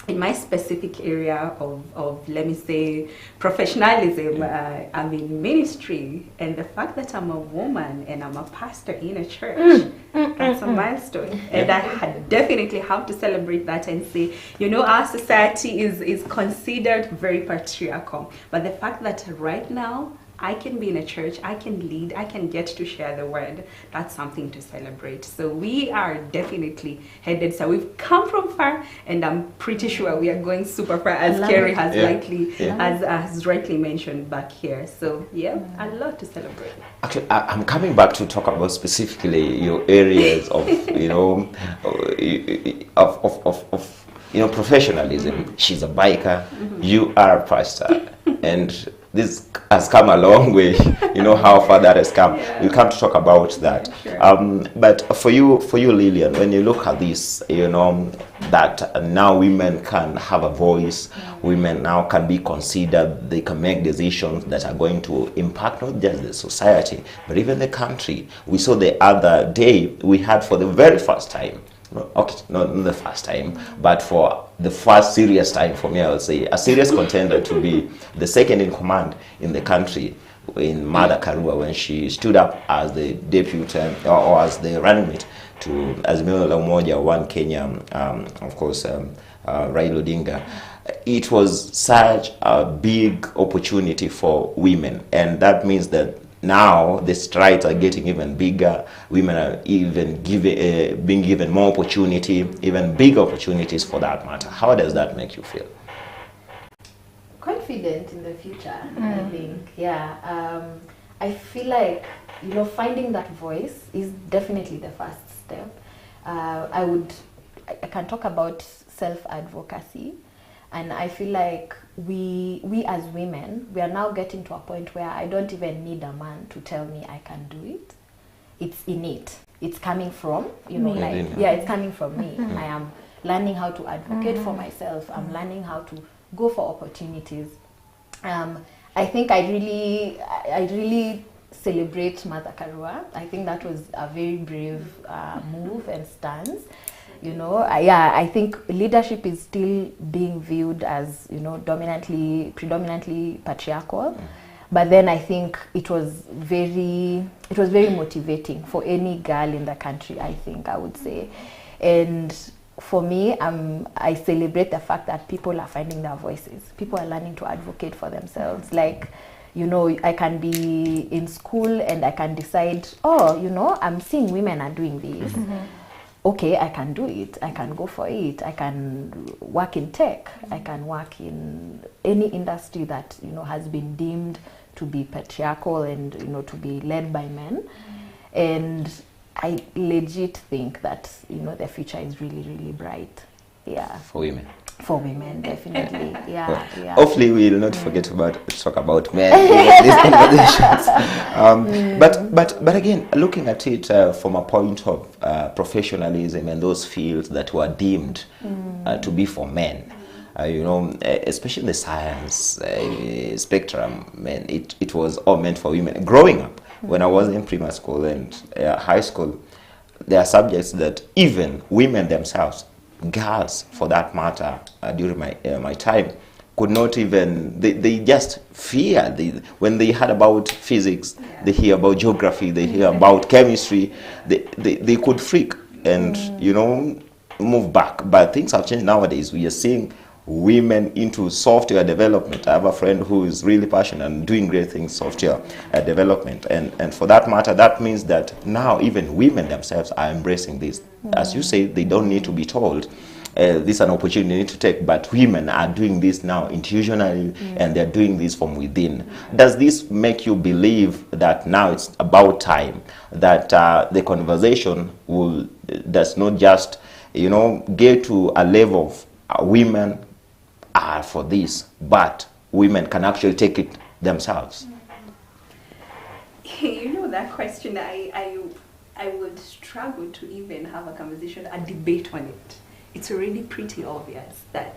In my specific area of let me say, professionalism, I'm in ministry, and the fact that I'm a woman and I'm a pastor in a church, that's a milestone. And I definitely have to celebrate that and say, you know, our society is considered very patriarchal, but the fact that right now, I can be in a church, I can lead, I can get to share the word. That's something to celebrate. So we are definitely headed. So we've come from far, and I'm pretty sure we are going super far, as Kerry has has rightly mentioned back here. So yeah, a lot to celebrate. Actually, I'm coming back to talk about specifically your areas of, you know, of professionalism. She's a biker, you are a pastor, and this has come a long way. You know how far that has come. We'll come to talk about that. But for you, Lillian, when you look at this, you know that now women can have a voice. Women now can be considered. They can make decisions that are going to impact not just the society, but even the country. We saw the other day, we had for the very first time, okay, not the first time, but for the first serious time for me, I would say, a serious contender to be the second in command in the country, in Martha Karua, when she stood up as the deputy or as the running mate to Azimio la Umoja, One Kenya, of course, Raila Odinga. It was such a big opportunity for women, and that means that now the strides are getting even bigger. Women are even being given more opportunity, even bigger opportunities for that matter. How does that make you feel? Confident in the future, I think. Yeah. I feel like, you know, finding that voice is definitely the first step. I can talk about self-advocacy. And I feel like we as women, we are now getting to a point where I don't even need a man to tell me I can do it. It's innate. It's coming from, you know, it's coming from me. I am learning how to advocate for myself. I'm learning how to go for opportunities. I think I really celebrate Martha Karua. I think that was a very brave move and stance. You know, I think leadership is still being viewed as, you know, predominantly patriarchal. But then I think it was very motivating for any girl in the country, I think, I would say. And for me, I celebrate the fact that people are finding their voices. People are learning to advocate for themselves. Like, you know, I can be in school and I can decide, oh, you know, I'm seeing women are doing this. Okay, I can do it. I can go for it. I can work in tech. I can work in any industry that, you know, has been deemed to be patriarchal and, you know, to be led by men. And I legit think that, you know, the future is really, really bright. Yeah. For women. For women, definitely. Yeah, well, yeah. Hopefully we'll not forget to talk about men in these conversations. But again, looking at it from a point of professionalism and those fields that were deemed to be for men, you know, especially in the science spectrum, man, it was all meant for women. Growing up, when I was in primary school and high school, there are subjects that even women themselves, girls for that matter, during my time, could not even, they just fear. When they heard about physics, they hear about geography, they hear about chemistry, they could freak and, you know, move back. But things have changed nowadays. We are seeing women into software development. I have a friend who is really passionate and doing great things software development, and for that matter, that means that now even women themselves are embracing this. As you say, they don't need to be told. This is an opportunity they need to take, but women are doing this now intuitionally, and they're doing this from within. Does this make you believe that now it's about time that the conversation does not just, get to a level of women are for this, but women can actually take it themselves? That question, I would struggle to even have a conversation, a debate on it. It's already pretty obvious that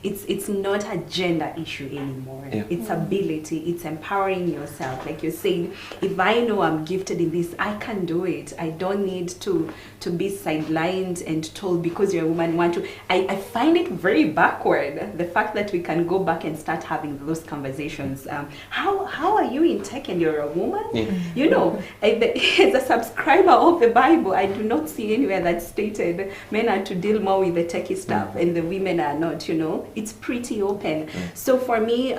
it's not a gender issue anymore. Yeah. It's ability, it's empowering yourself. Like you're saying, if I know I'm gifted in this, I can do it. I don't need to be sidelined and told because you're a woman want to. I find it very backward, the fact that we can go back and start having those conversations. How are you in tech and you're a woman? Yeah. As a subscriber of the Bible, I do not see anywhere that stated men are to deal more with the techie stuff and the women are not. It's pretty open. So for me,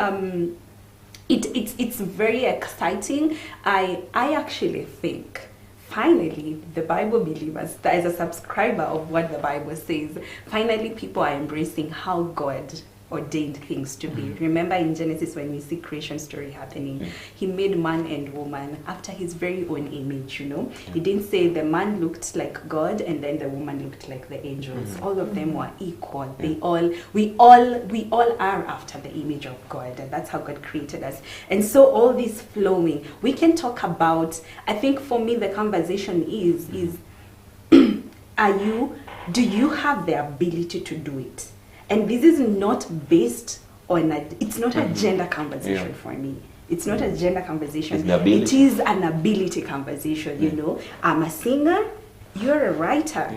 it's very exciting. I actually think finally the Bible believers, as a subscriber of what the Bible says, finally people are embracing how God ordained things to be. Remember in Genesis when we see creation story happening, he made man and woman after his very own image. He didn't say the man looked like God and then the woman looked like the angels. All of them were equal. We all are after the image of God, and that's how God created us. And so all this flowing, we can talk about, I think for me the conversation is do you have the ability to do it? And this is not based on it's not a gender conversation for me. It's not a gender conversation. It is an ability conversation, I'm a singer, you're a writer,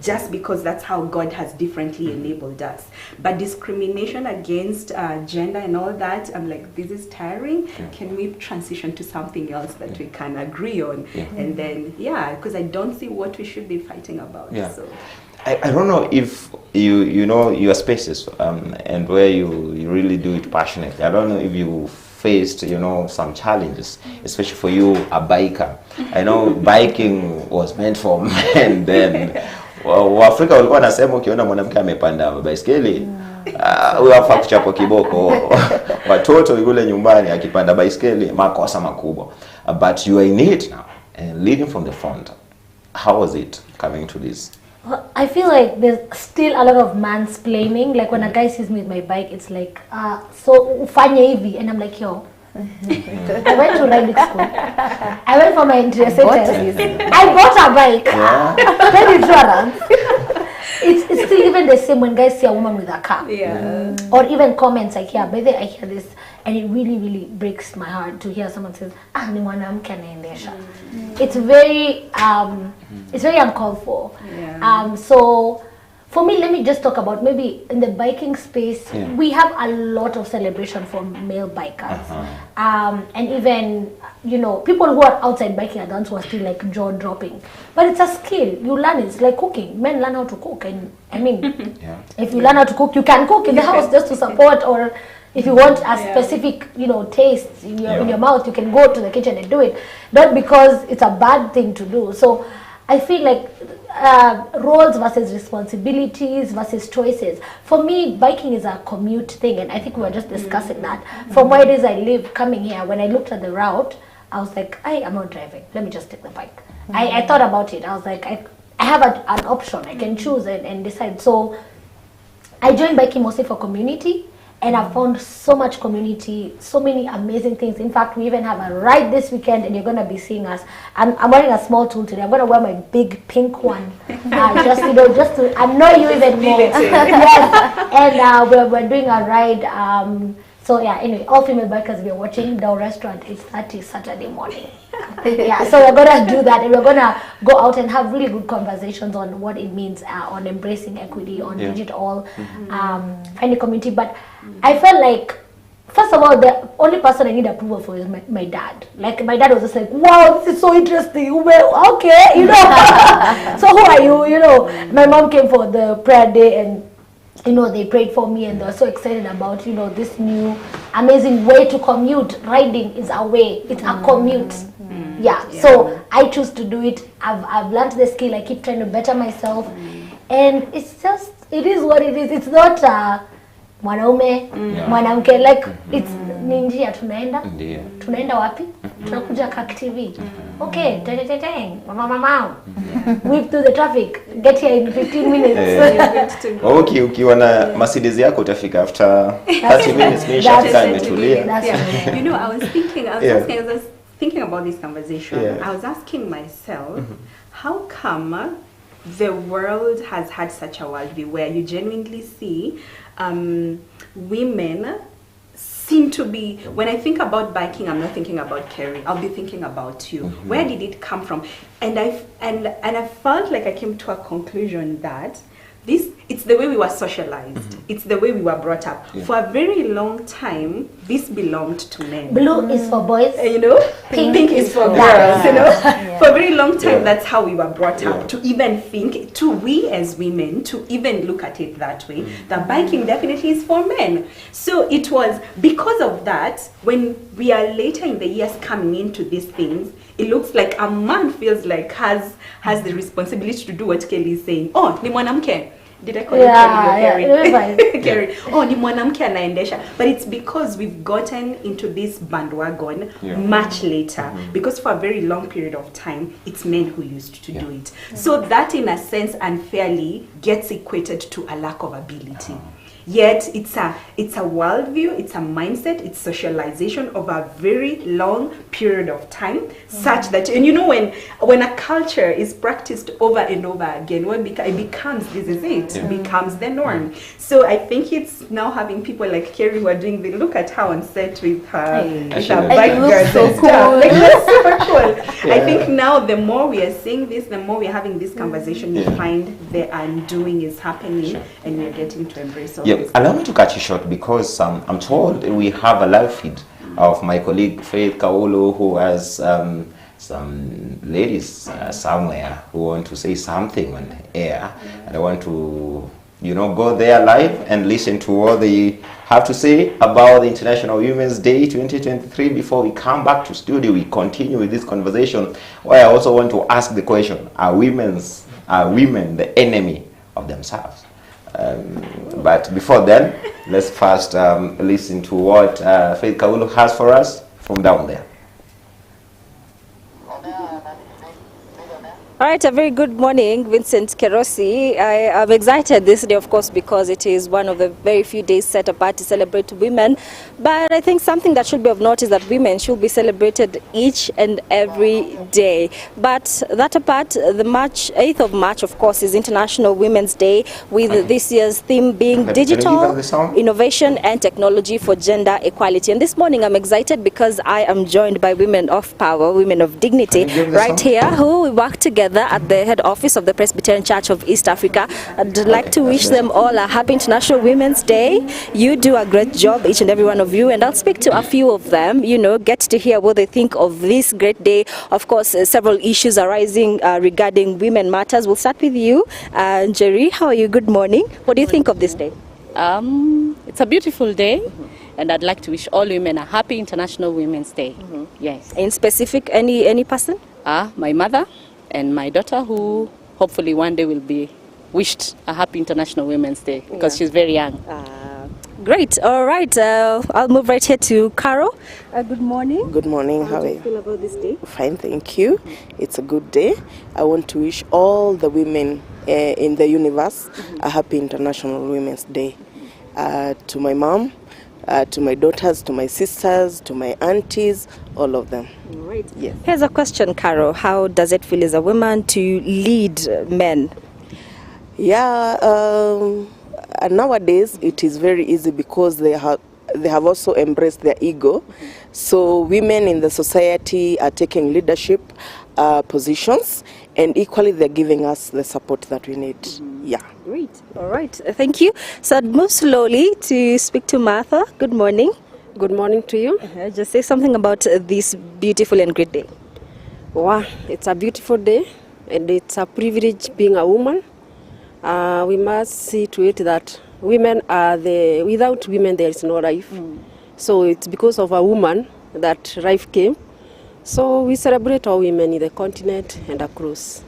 just because that's how God has differently enabled us. But discrimination against gender and all that, I'm like, this is tiring. Can we transition to something else that we can agree on? And then, because I don't see what we should be fighting about. So. I don't know if you know your spaces and where you really do it passionately. I don't know if you faced some challenges, especially for you, a biker. I know biking was meant for men. Then Waafrika walikuwa wanasema ukiona mwanamke amepanda baiskeli wafaa kuchapwa kiboko. Watoto yule nyumbani akipanda baiskeli makosa makubwa. But you are in it now and leading from the front. How was it coming to this? I feel like there's still a lot of mansplaining. Like when a guy sees me with my bike, it's like, so ufanye hivi, and I'm like, yo. I went to riding school. I went for my interest test. I bought a bike. Paid insurance. It's still even the same when guys see a woman with a car. Or even comments like, yeah, by the way, I hear this, and it really, really breaks my heart to hear someone says, ni mwanamke anaendesha. It's very uncalled for. So for me, let me just talk about maybe in the biking space, we have a lot of celebration for male bikers. And even, people who are outside biking are the ones who are still like jaw dropping. But it's a skill. You learn it. It's like cooking. Men learn how to cook. And I mean, if you learn how to cook, you can cook in the house just to support, or if you want a specific, taste in your mouth, you can go to the kitchen and do it. Not because it's a bad thing to do. So I feel like roles versus responsibilities versus choices. For me, biking is a commute thing, and I think we were just discussing that. From where it is I live, coming here, when I looked at the route, I was like, I'm not driving. Let me just take the bike. I thought about it. I was like, I have an option. I can choose and decide. So I joined biking mostly for community. And I found so much community, so many amazing things. In fact, we even have a ride this weekend, and you're going to be seeing us. I'm wearing a small tool today. I'm going to wear my big pink one, just to annoy you even more. Yes. And we're doing a ride. So yeah, anyway, all female bikers, we are watching the restaurant. It's 30 Saturday morning. So we're gonna do that, and we're gonna go out and have really good conversations on what it means on embracing equity, on digital, finding community. But I felt like, first of all, the only person I need approval for is my dad. Like my dad was just like, wow, this is so interesting. Well, okay, So who are you? My mom came for the prayer day, and they prayed for me and they were so excited about, this new amazing way to commute. Riding is a way. It's a commute. Yeah. So I choose to do it. I've learned the skill. I keep trying to better myself. And it's just, it is what it is. It's not mwanaume, mwanamke, like it's ni njia tunaenda wapi? Tunakuja Kirk TV. Okay, mama. Whip through the traffic. Get here in 15 minutes. Okay, ukiwa na Mercedes yako utafika after 30 minutes nisha imetulia. I was thinking about this conversation. I was asking myself, how come the world has had such a worldview where you genuinely see women seem to be, when I think about biking, I'm not thinking about Kerry, I'll be thinking about you. Where did it come from? And I felt like I came to a conclusion that it's the way we were socialized. It's the way we were brought up. For a very long time, this belonged to men. Blue is for boys. Pink is for girls. For a very long time, that's how we were brought up. To even think, we as women, to even look at it that way, that biking definitely is for men. So it was because of that, when we are later in the years coming into these things, it looks like a man feels like has the responsibility to do what Kelly is saying. Oh, ni mwanamke. Did I call you Kerry? Kerry. Oh, ni mwanamke anaendesha. But it's because we've gotten into this bandwagon much later. Because for a very long period of time, it's men who used to do it. So that, in a sense, unfairly gets equated to a lack of ability. Yet it's a worldview, it's a mindset, it's socialization of a very long period of time, such that, and when a culture is practiced over and over again, it becomes becomes the norm. So I think it's now having people like Kerry who are doing look at her on set with her bike girls so and stuff. Like, that's super cool. I think now the more we are seeing this, the more we are having this conversation, we find the undoing is happening and we're getting to embrace all this. Allow me to cut you short because I'm told we have a live feed of my colleague Faith Kaolo, who has some ladies somewhere who want to say something on air, and I want to go there live and listen to what they have to say about the International Women's Day 2023. Before we come back to studio, we continue with this conversation, where I also want to ask the question: Are women the enemy of themselves? But before then, let's first listen to what Faith Kaulu has for us from down there. All right, a very good morning, Vincent Kerosi. I'm excited this day, of course, because it is one of the very few days set apart to celebrate women. But I think something that should be of note is that women should be celebrated each and every day. But that apart, the 8th of March, of course, is International Women's Day, with this year's theme being digital innovation and technology for gender equality. And this morning, I'm excited because I am joined by women of power, women of dignity, right here, who we work together at the head office of the Presbyterian Church of East Africa. I'd like to wish them all a happy International Women's Day. You do a great job, each and every one of you, and I'll speak to a few of them, get to hear what they think of this great day. Of course, several issues arising regarding women matters. We'll start with you, Jerry. How are you? Good morning. What do you think of this day? It's a beautiful day, and I'd like to wish all women a happy International Women's Day. Yes. In specific, any person? My mother and my daughter, who hopefully one day will be wished a happy International Women's Day because she's very young. Great. All right. I'll move right here to Carol. Good morning. Good morning. How do you feel about this day? Fine, thank you. It's a good day. I want to wish all the women in the universe a happy International Women's Day. To my mom, to my daughters, to my sisters, to my aunties, all of them. Right. Yes. Here's a question, Carol. How does it feel as a woman to lead men? Yeah, nowadays it is very easy because they have also embraced their ego. So women in the society are taking leadership positions, and equally they're giving us the support that we need. Yeah. Great. All right. Thank you. So I'd move slowly to speak to Martha. Good morning. Good morning to you. Just say something about this beautiful and great day. Wow, it's a beautiful day, and it's a privilege being a woman. We must see to it that women are without women there is no life. So it's because of a woman that life came. So we celebrate all women in the continent and across.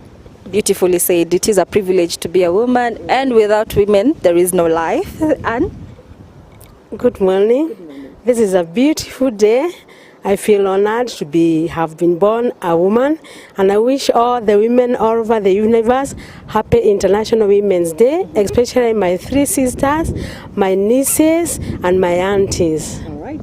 Beautifully said. It is a privilege to be a woman, and without women there is no life. And good morning. This is a beautiful day. I feel honored to have been born a woman, and I wish all the women all over the universe happy International Women's Day, especially my 3 sisters, my nieces, and my aunties. All right.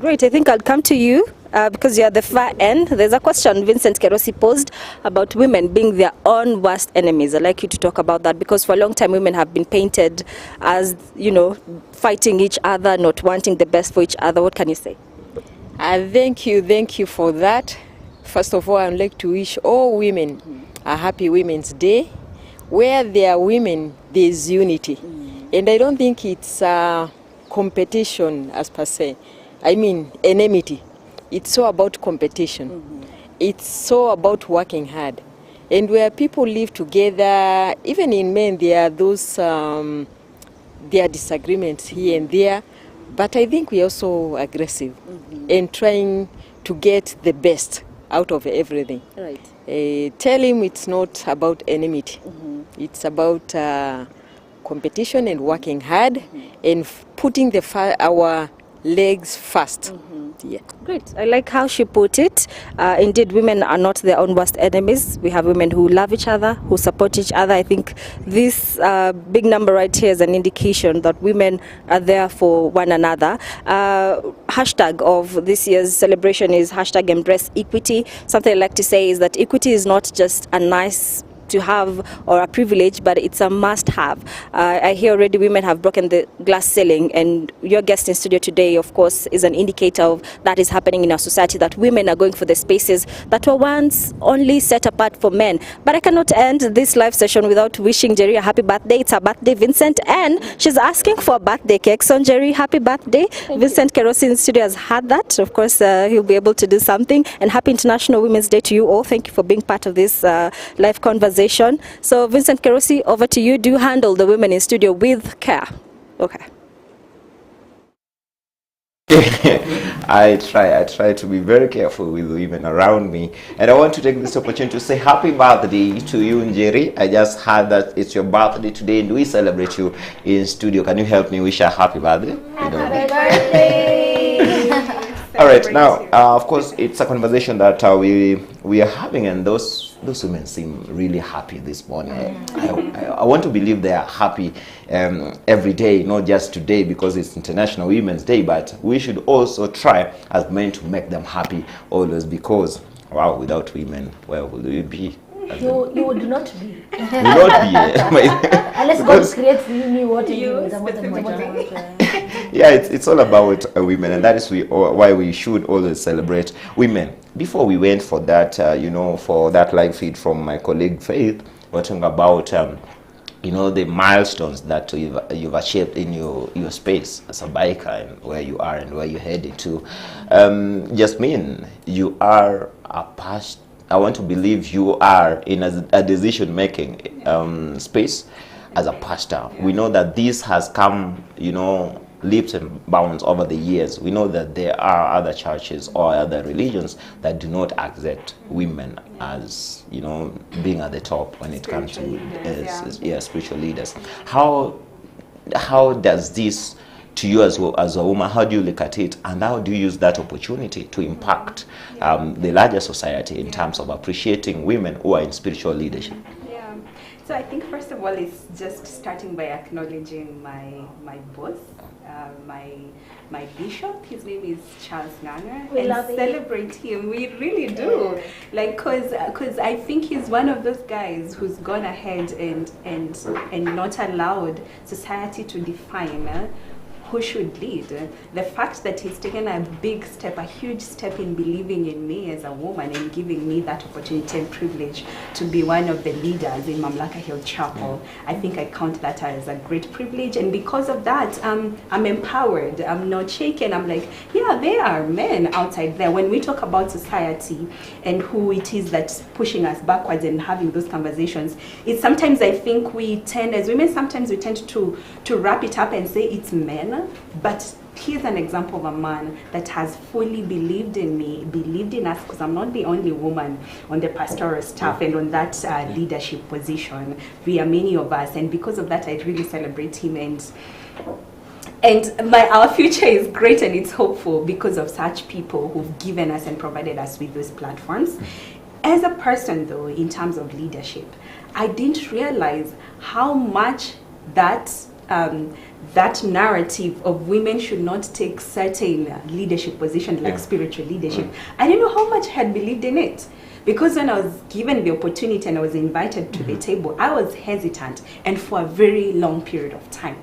Great. I think I'll come to you because you're the far end. There's a question Vincent Kerosi posed about women being their own worst enemies. I'd like you to talk about that, because for a long time women have been painted as, fighting each other, not wanting the best for each other. What can you say? Thank you for that. First of all, I'd like to wish all women a happy Women's Day. Where there are women, there is unity. And I don't think it's a competition as per se. I mean, enmity. It's so about competition. It's so about working hard. And where people live together, even in men, there are those, there are disagreements here and there. But I think we're also aggressive in trying to get the best out of everything. Right. Tell him it's not about enmity. It's about competition and working hard and putting our legs first. Yeah. Great. I like how she put it. Indeed, women are not their own worst enemies. We have women who love each other, who support each other. I think this big number right here is an indication that women are there for one another. Hashtag of this year's celebration is hashtag embrace equity. Something I like to say is that equity is not just a nice to have or a privilege, but it's a must-have. I hear already women have broken the glass ceiling, and your guest in studio today, of course, is an indicator of that is happening in our society, that women are going for the spaces that were once only set apart for men. But I cannot end this live session without wishing Jerry a happy birthday. It's her birthday, Vincent, and she's asking for a birthday cake. So Jerry, happy birthday. Vincent Kerosi in studio has had that. Of course, he'll be able to do something. And happy International Women's Day to you all. Thank you for being part of this live conversation. So Vincent Kerosi, over to you. Do you handle the women in studio with care? Okay. I try to be very careful with women around me, and I want to take this opportunity to say happy birthday to you, Njeri. I just heard that it's your birthday today, and we celebrate you in studio. Can you help me wish a happy birthday? Happy birthday! All right, now of course it's a conversation that we are having, and those women seem really happy this morning. I want to believe they are happy every day, not just today because it's International Women's Day, but we should also try as men to make them happy always, because wow, without women, where will we be? You would not be. Will not be. Unless God creates me what you Yeah, it's all about women, and that is why we should always celebrate women. Before we went for that, for that live feed from my colleague Faith, we're talking about, the milestones that you've achieved in your space as a biker, and where you are and where you're heading to. Jasmine, you are a past. I want to believe you are in a decision-making space as a pastor. We know that this has come, leaps and bounds over the years. We know that there are other churches or other religions that do not accept women as, being at the top when it comes to spiritual leaders. How does this, to you as a woman, how do you look at it, and how do you use that opportunity to impact the larger society in terms of appreciating women who are in spiritual leadership? Yeah, so I think first of all it's just starting by acknowledging my boss, my bishop. His name is Charles Nganga, We and love him. celebrate him. We really do, cause I think he's one of those guys who's gone ahead and not allowed society to define who should lead. The fact that he's taken a big step, a huge step in believing in me as a woman and giving me that opportunity and privilege to be one of the leaders in Mamlaka Hill Chapel, I think I count that as a great privilege. And because of that, I'm empowered. I'm not shaken. I'm like, yeah, there are men outside there. When we talk about society and who it is that's pushing us backwards and having those conversations, it's sometimes I think we tend, as women, sometimes we tend to wrap it up and say it's men. But here's an example of a man that has fully believed in me, believed in us, because I'm not the only woman on the pastoral staff and on that leadership position. We are many of us, and because of that, I really celebrate him. And our future is great and it's hopeful because of such people who've given us and provided us with those platforms. As a person, though, in terms of leadership, I didn't realize how much that narrative of women should not take certain leadership positions like spiritual leadership. I didn't know how much I had believed in it. Because when I was given the opportunity and I was invited to the table, I was hesitant, and for a very long period of time.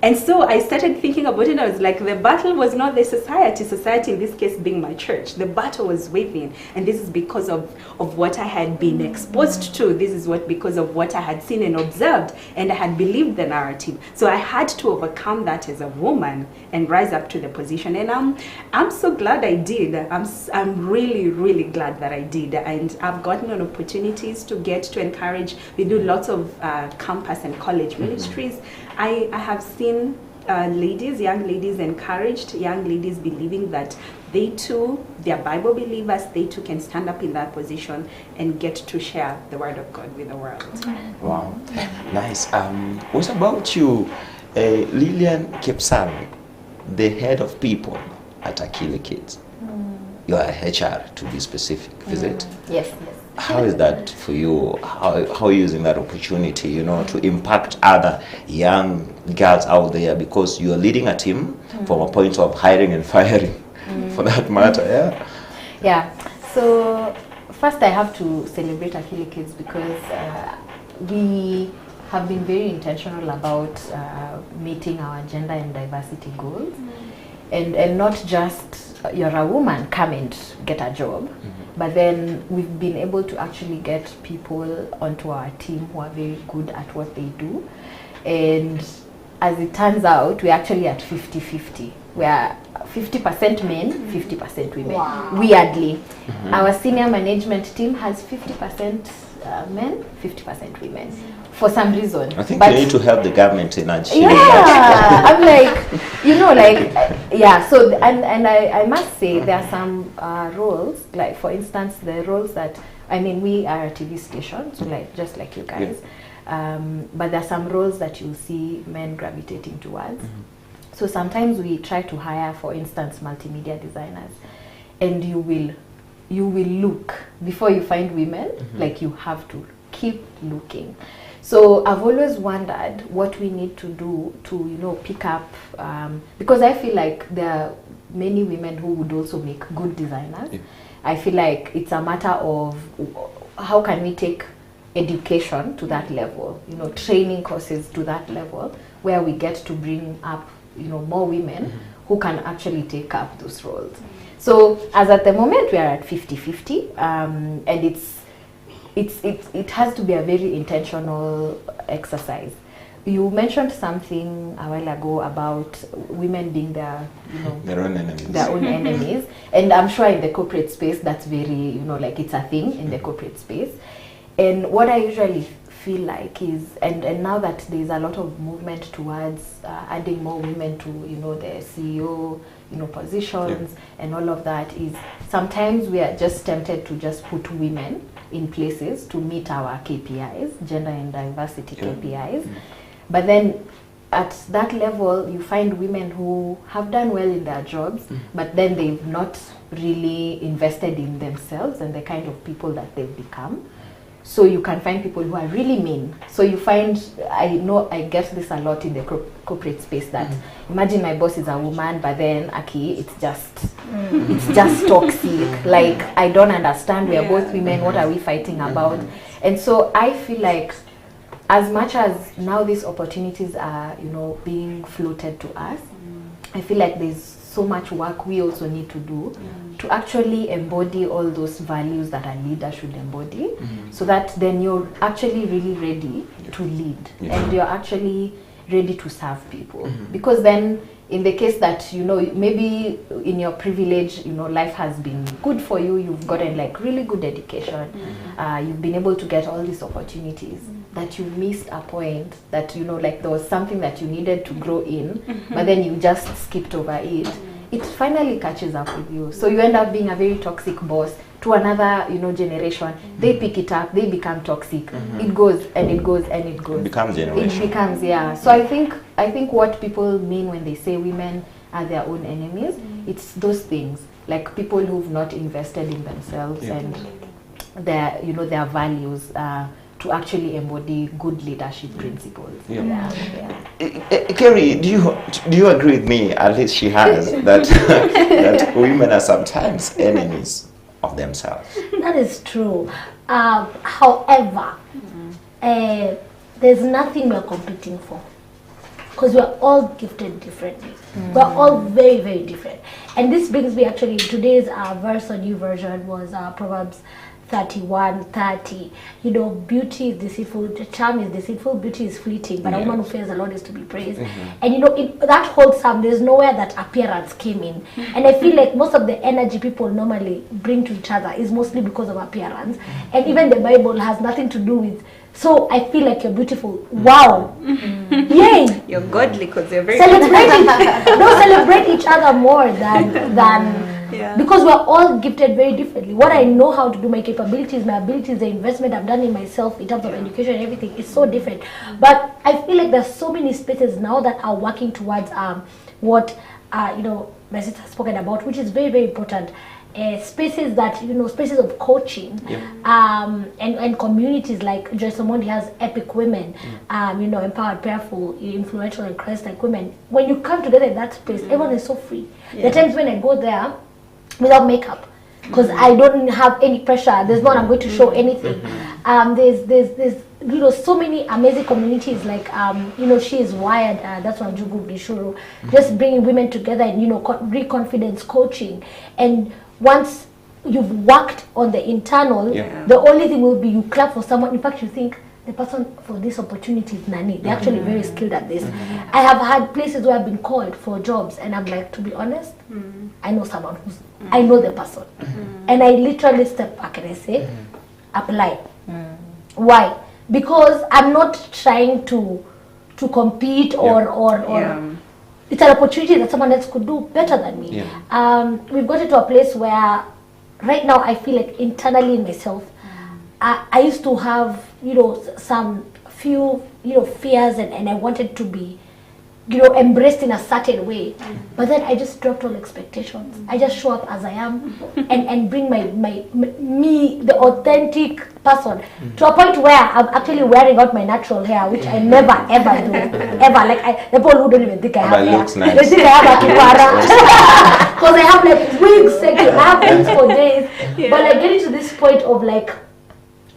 And so I started thinking about it. I was like, the battle was not the society in this case being my church. The battle was within, and this is because of what I had been exposed to. This is because of what I had seen and observed, and I had believed the narrative. So I had to overcome that as a woman and rise up to the position. And I'm so glad I did. I'm really, really glad that I did. And I've gotten an opportunities to get to encourage. We do lots of campus and college ministries. I have seen young ladies encouraged, young ladies believing that they too, they're Bible believers, they too can stand up in that position and get to share the word of God with the world. Wow, nice. What about you, Lillian Kepsang, the head of people at Akili Kids? You are HR, to be specific, is it? Yes. How is that for you? How are you using that opportunity, to impact other young girls out there, because you are leading a team from a point of hiring and firing, for that matter, Yeah. So first I have to celebrate Akili Kids because we have been very intentional about meeting our gender and diversity goals, and not just you're a woman, come and get a job. But then we've been able to actually get people onto our team who are very good at what they do. And as it turns out, we're actually at 50-50. We're 50% men, 50% women. Wow. Weirdly. Our senior management team has 50% men, 50% women. For some reason. I think you need to help the government in achieving that. I'm like, so, and I must say there are some roles, like for instance, the roles that, we are a TV station, so just like you guys, but there are some roles that you'll see men gravitating towards. So sometimes we try to hire, for instance, multimedia designers, and you will look, before you find women, like you have to keep looking. So I've always wondered what we need to do to, pick up, because I feel like there are many women who would also make good designers. I feel like it's a matter of how can we take education to that level, training courses to that level, where we get to bring up, more women who can actually take up those roles. So as at the moment, we are at 50-50, and it has to be a very intentional exercise. You mentioned something a while ago about women being their own enemies. And I'm sure in the corporate space that's very, it's a thing in the corporate space. And what I usually feel like is, and now that there's a lot of movement towards adding more women to, the CEO, positions and all of that, is sometimes we are just tempted to just put women in places to meet our KPIs, gender and diversity KPIs. But then at that level, you find women who have done well in their jobs, but then they've not really invested in themselves and the kind of people that they've become. So you can find people who are really mean. So you find, I get this a lot in the corporate space, that imagine my boss is a woman, but then it's just toxic. Like, I don't understand, we are both women, what are we fighting about? And so I feel like, as much as now these opportunities are, being floated to us, I feel like there's so much work we also need to do to actually embody all those values that a leader should embody, so that then you're actually really ready to lead, and you're actually ready to serve people. Because then, in the case that, you know, maybe in your privilege, you know, life has been good for you, you've gotten like really good education, you've been able to get all these opportunities, that you missed a point that, you know, like there was something that you needed to grow in, but then you just skipped over it. It finally catches up with you. So you end up being a very toxic boss to another, you know, generation. They pick it up, they become toxic. It goes and it goes and it goes. It becomes generation. It becomes, yeah. So I think what people mean when they say women are their own enemies, it's those things, like people who've not invested in themselves and their, you know, their values to actually embody good leadership principles. Kerry, do you agree with me? At least she has that that women are sometimes enemies of themselves. That is true. However, there's nothing we're competing for, because we're all gifted differently. We're all very, very different. And this brings me actually, today's verse or new version was Proverbs 31:30. You know, beauty is deceitful, charm is deceitful, beauty is fleeting, but a woman who fears the Lord is to be praised. And you know, that whole psalm, there's nowhere that appearance came in. And I feel like most of the energy people normally bring to each other is mostly because of appearance. And even the Bible has nothing to do with. So I feel like you're beautiful. Wow. Yay. You're godly because you're very celebrate it. No, celebrate each other more than because we're all gifted very differently. What I know how to do, my capabilities, my abilities, the investment I've done in myself in terms of education and everything is so different. But I feel like there's so many spaces now that are working towards what you know, my sister has spoken about, which is very, very important. Spaces that, you know, spaces of coaching, and communities like Joyce Omondi has Epic Women, you know, empowered, prayerful, influential, and Christ-like women. When you come together in that space, everyone is so free. There are times when I go there without makeup, because I don't have any pressure. There's no I'm going to show anything. There's you know, so many amazing communities like you know, She is Wired, that's one Jugu Bishuru, just bringing women together and, you know, reconfidence coaching. And once you've worked on the internal, the only thing will be you clap for someone. In fact, you think the person for this opportunity is Nani. They're actually very skilled at this. I have had places where I've been called for jobs and I'm like, to be honest, I know someone who's, I know the person. And I literally step back and I say, apply. Why? Because I'm not trying to compete or it's an opportunity that someone else could do better than me. We've got to a place where right now I feel like internally in myself, I used to have, you know, some few, you know, fears and I wanted to be, you know, embraced in a certain way. But then I just dropped all expectations. I just show up as I am and bring me, the authentic person, to a point where I'm actually wearing out my natural hair, which I never ever do. Ever. Like, the people who don't even think I have hair. Looks nice. They think I have a kipara. Because I have like wigs, I have wigs for days. But like getting to this point of like,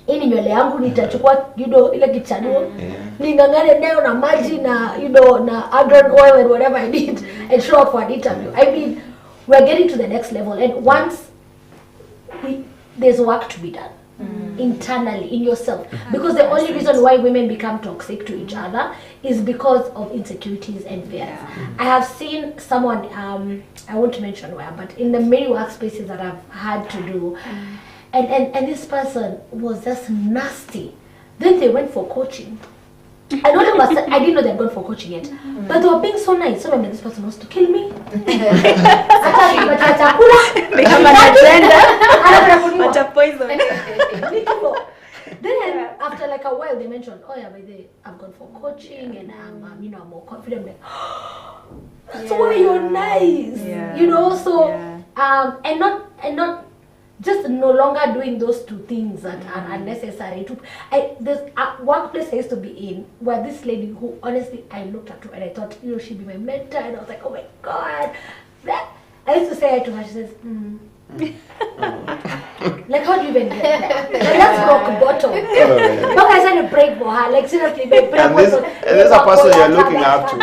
ini nywele yangu nitachukua, you know, ile kichanuo ningangane nayo na maji na, you know, na argan oil and whatever I need and show up for an interview. I mean, we're getting to the next level, and once there's work to be done internally in yourself, because the only reason why women become toxic to each other is because of insecurities and fears. I have seen someone, I won't mention where, but in the many workspaces that I've had to do, and this person was just nasty. Then they went for coaching. I didn't know they had gone for coaching yet. But they were being so nice. So maybe this person wants to kill me. Become an agenda. Poison. Then after like a while they mentioned, oh yeah, by the way, I've gone for coaching and I'm you know, I'm more confident. Like, that's why you're nice. You know, so and not just no longer doing those two things that are unnecessary. There's a workplace I used to be in where this lady who honestly I looked up to and I thought, you know, she'd be my mentor, and I was like, oh my god. I used to say it to her, she says, Like, how do you even get there? Like, that's rock bottom. yeah. No guy's trying to break for her. Like, seriously, babe, break And this is a person you're looking up to.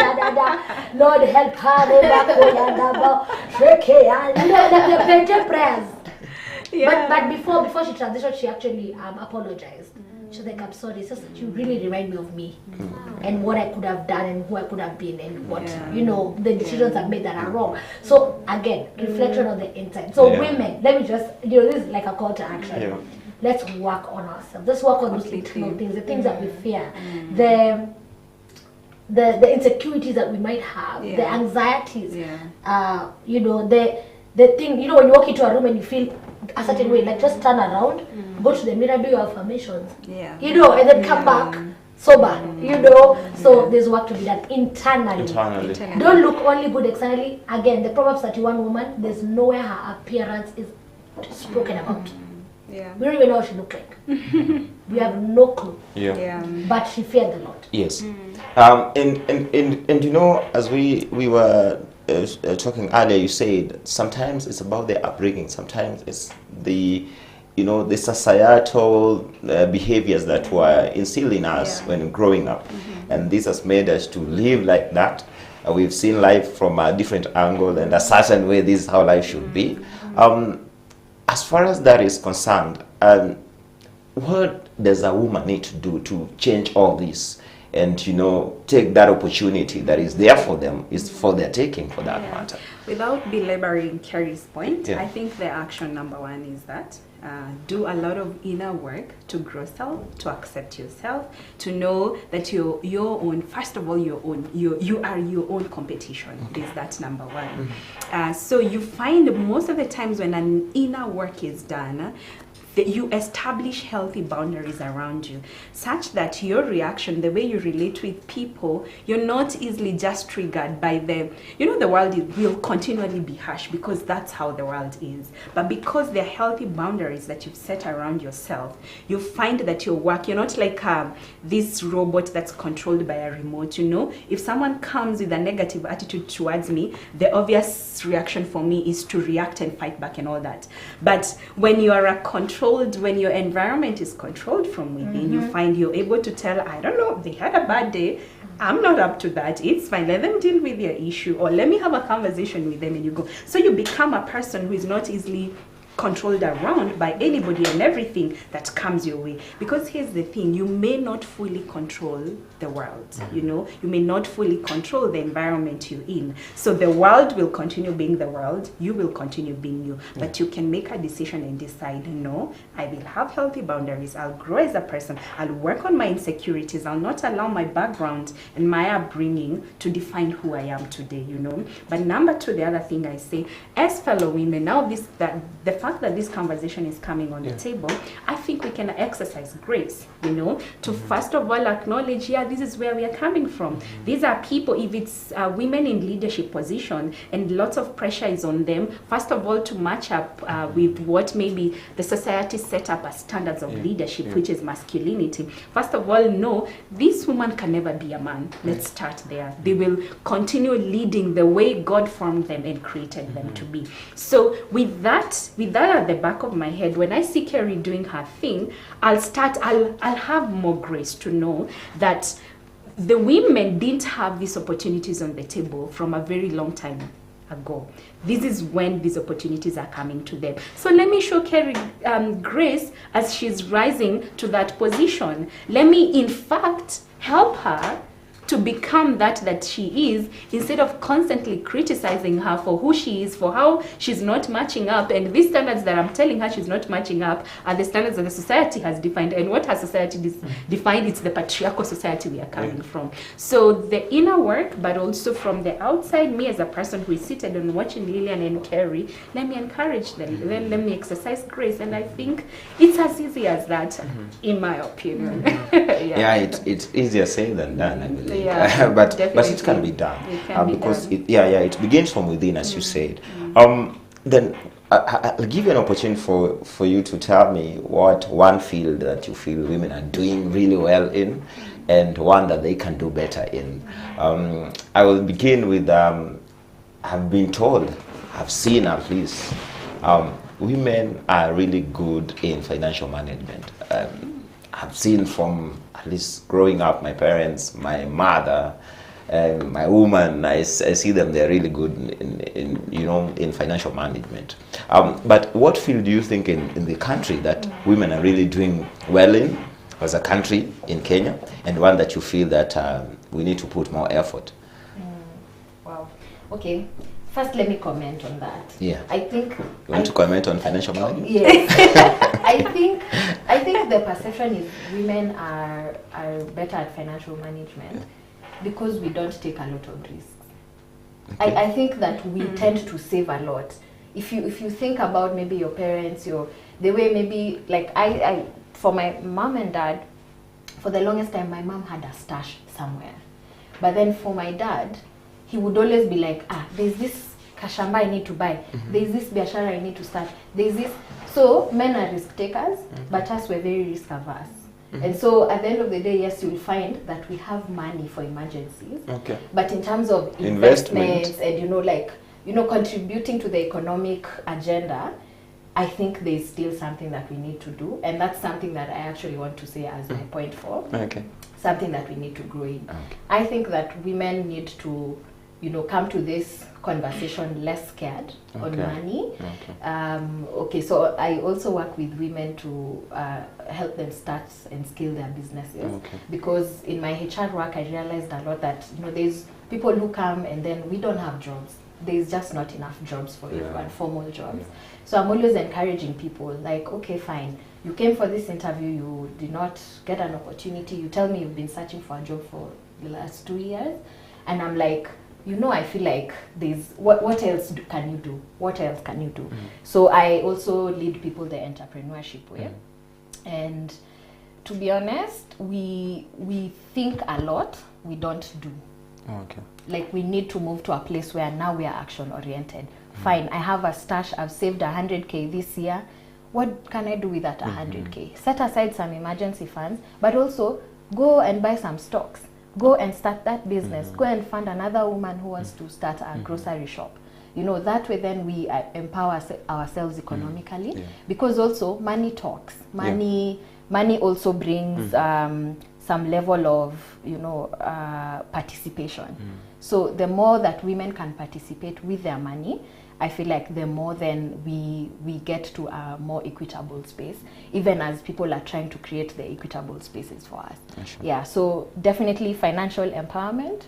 Lord, help her. The prayers. Yeah. But before she transitioned, she actually apologized. She was like, I'm sorry, it's just that you really remind me of me and what I could have done and who I could have been and what, you know, the decisions I've made that are wrong. So again, reflection on the inside. So women, let me just, you know, this is like a call to action. Yeah. Let's work on ourselves. Let's work on those internal things, the things that we fear, the insecurities that we might have, the anxieties, you know, the thing, you know, when you walk into a room and you feel a certain way, like just turn around, go to the mirror, do your affirmations, you know, and then come back sober, you know. So there's work to be done internally. Don't look only good externally. Again, the Proverbs 31 woman, there's nowhere her appearance is spoken about. Yeah. We don't even know how she looked like. We have no clue. Yeah. But she feared the Lord. Yes. And you know, as we were talking earlier, you said sometimes it's about the upbringing, sometimes it's the, you know, the societal behaviors that were instilled in us when growing up, and this has made us to live like that. We've seen life from a different angle and a certain way. This is how life should be. As far as that is concerned, what does a woman need to do to change all this? And, you know, take that opportunity that is there for them, is for their taking, for that matter. Without belaboring Kerry's point, I think the action number one is that do a lot of inner work to grow self, to accept yourself, to know that you're your own. First of all, you are your own competition. Is that number one? So you find most of the times when an inner work is done, that you establish healthy boundaries around you, such that your reaction, the way you relate with people, you're not easily just triggered by the, you know, the world will continually be harsh because that's how the world is. But because there are healthy boundaries that you've set around yourself, you find that your work, you're not like this robot that's controlled by a remote, you know. If someone comes with a negative attitude towards me, the obvious reaction for me is to react and fight back and all that. But when you are a when your environment is controlled from within, you find you're able to tell, I don't know, they had a bad day, I'm not up to that, it's fine, let them deal with their issue, or let me have a conversation with them, and you go. So you become a person who is not easily controlled around by anybody and everything that comes your way. Because here's the thing, you may not fully control the world, you know, you may not fully control the environment you're in. So the world will continue being the world, you will continue being you, but you can make a decision and decide, no, I will have healthy boundaries, I'll grow as a person, I'll work on my insecurities, I'll not allow my background and my upbringing to define who I am today, you know. But number two, the other thing I say, as fellow women, now the fact that this conversation is coming on the table, I think we can exercise grace, you know, to first of all acknowledge, this is where we are coming from. These are people, if it's women in leadership position and lots of pressure is on them, first of all to match up with what maybe the society set up as standards of leadership, which is masculinity. First of all, no, this woman can never be a man. Let's start there. They will continue leading the way God formed them and created them to be. So with that at the back of my head, when I see Kerry doing her thing, I'll have more grace to know that the women didn't have these opportunities on the table from a very long time ago. This is when these opportunities are coming to them. So let me show Kerry grace as she's rising to that position. Let me, in fact, help her to become that she is, instead of constantly criticizing her for who she is, for how she's not matching up. And these standards that I'm telling her she's not matching up are the standards that the society has defined. And what has society defined? It's the patriarchal society we are coming from. So the inner work, but also from the outside, me as a person who is seated and watching Lillian and Kerry, let me encourage them. Then let me exercise grace. And I think it's as easy as that, in my opinion. It's easier said than done, I believe. But it can be done, because it begins from within, as you said. Then I'll give you an opportunity for you to tell me what one field that you feel women are doing really well in, and one that they can do better in. I will begin with I've been told, I've seen at least Women are really good in financial management. I've seen from at least growing up, my parents, my mother, my woman, I see them, they're really good in financial management. But what field do you think in the country that women are really doing well in as a country in Kenya, and one that you feel that we need to put more effort? Wow. Okay. First, let me comment on that. Yeah. I think. You want to comment on financial management? Yes. I think the perception is women are better at financial management because we don't take a lot of risks. Okay. I think that we tend to save a lot. If you think about maybe your parents, the way maybe like I for my mom and dad, for the longest time my mom had a stash somewhere, but then for my dad, he would always be like, there's this kashamba I need to buy, there's this biashara I need to start, there's this. So men are risk takers, but us we're very risk averse. And so at the end of the day, yes, you'll find that we have money for emergencies. Okay. But in terms of investments and contributing to the economic agenda, I think there's still something that we need to do, and that's something that I actually want to say as my point for. Okay. Something that we need to grow in. Okay. I think that women need to, come to this conversation less scared on money. Okay, so I also work with women to help them start and scale their businesses. Okay. Because in my HR work, I realized a lot that there's people who come and then we don't have jobs. There's just not enough jobs for everyone, formal jobs. So I'm always encouraging people, like, okay, fine. You came for this interview, you did not get an opportunity. You tell me you've been searching for a job for the last 2 years. And I'm like, I feel like there's, what else can you do? What else can you do? So I also lead people the entrepreneurship way. And to be honest, we think a lot, we don't do. Okay. Like we need to move to a place where now we are action oriented. Fine, I have a stash, I've saved 100K this year. What can I do with that 100K? Set aside some emergency funds, but also go and buy some stocks. Go and start that business. Go and find another woman who wants to start a grocery shop. That way then we empower ourselves economically, because also money talks. Money also brings some level of participation. So the more that women can participate with their money, I feel like the more then we get to a more equitable space, even as people are trying to create the equitable spaces for us. Sure. Yeah, so definitely financial empowerment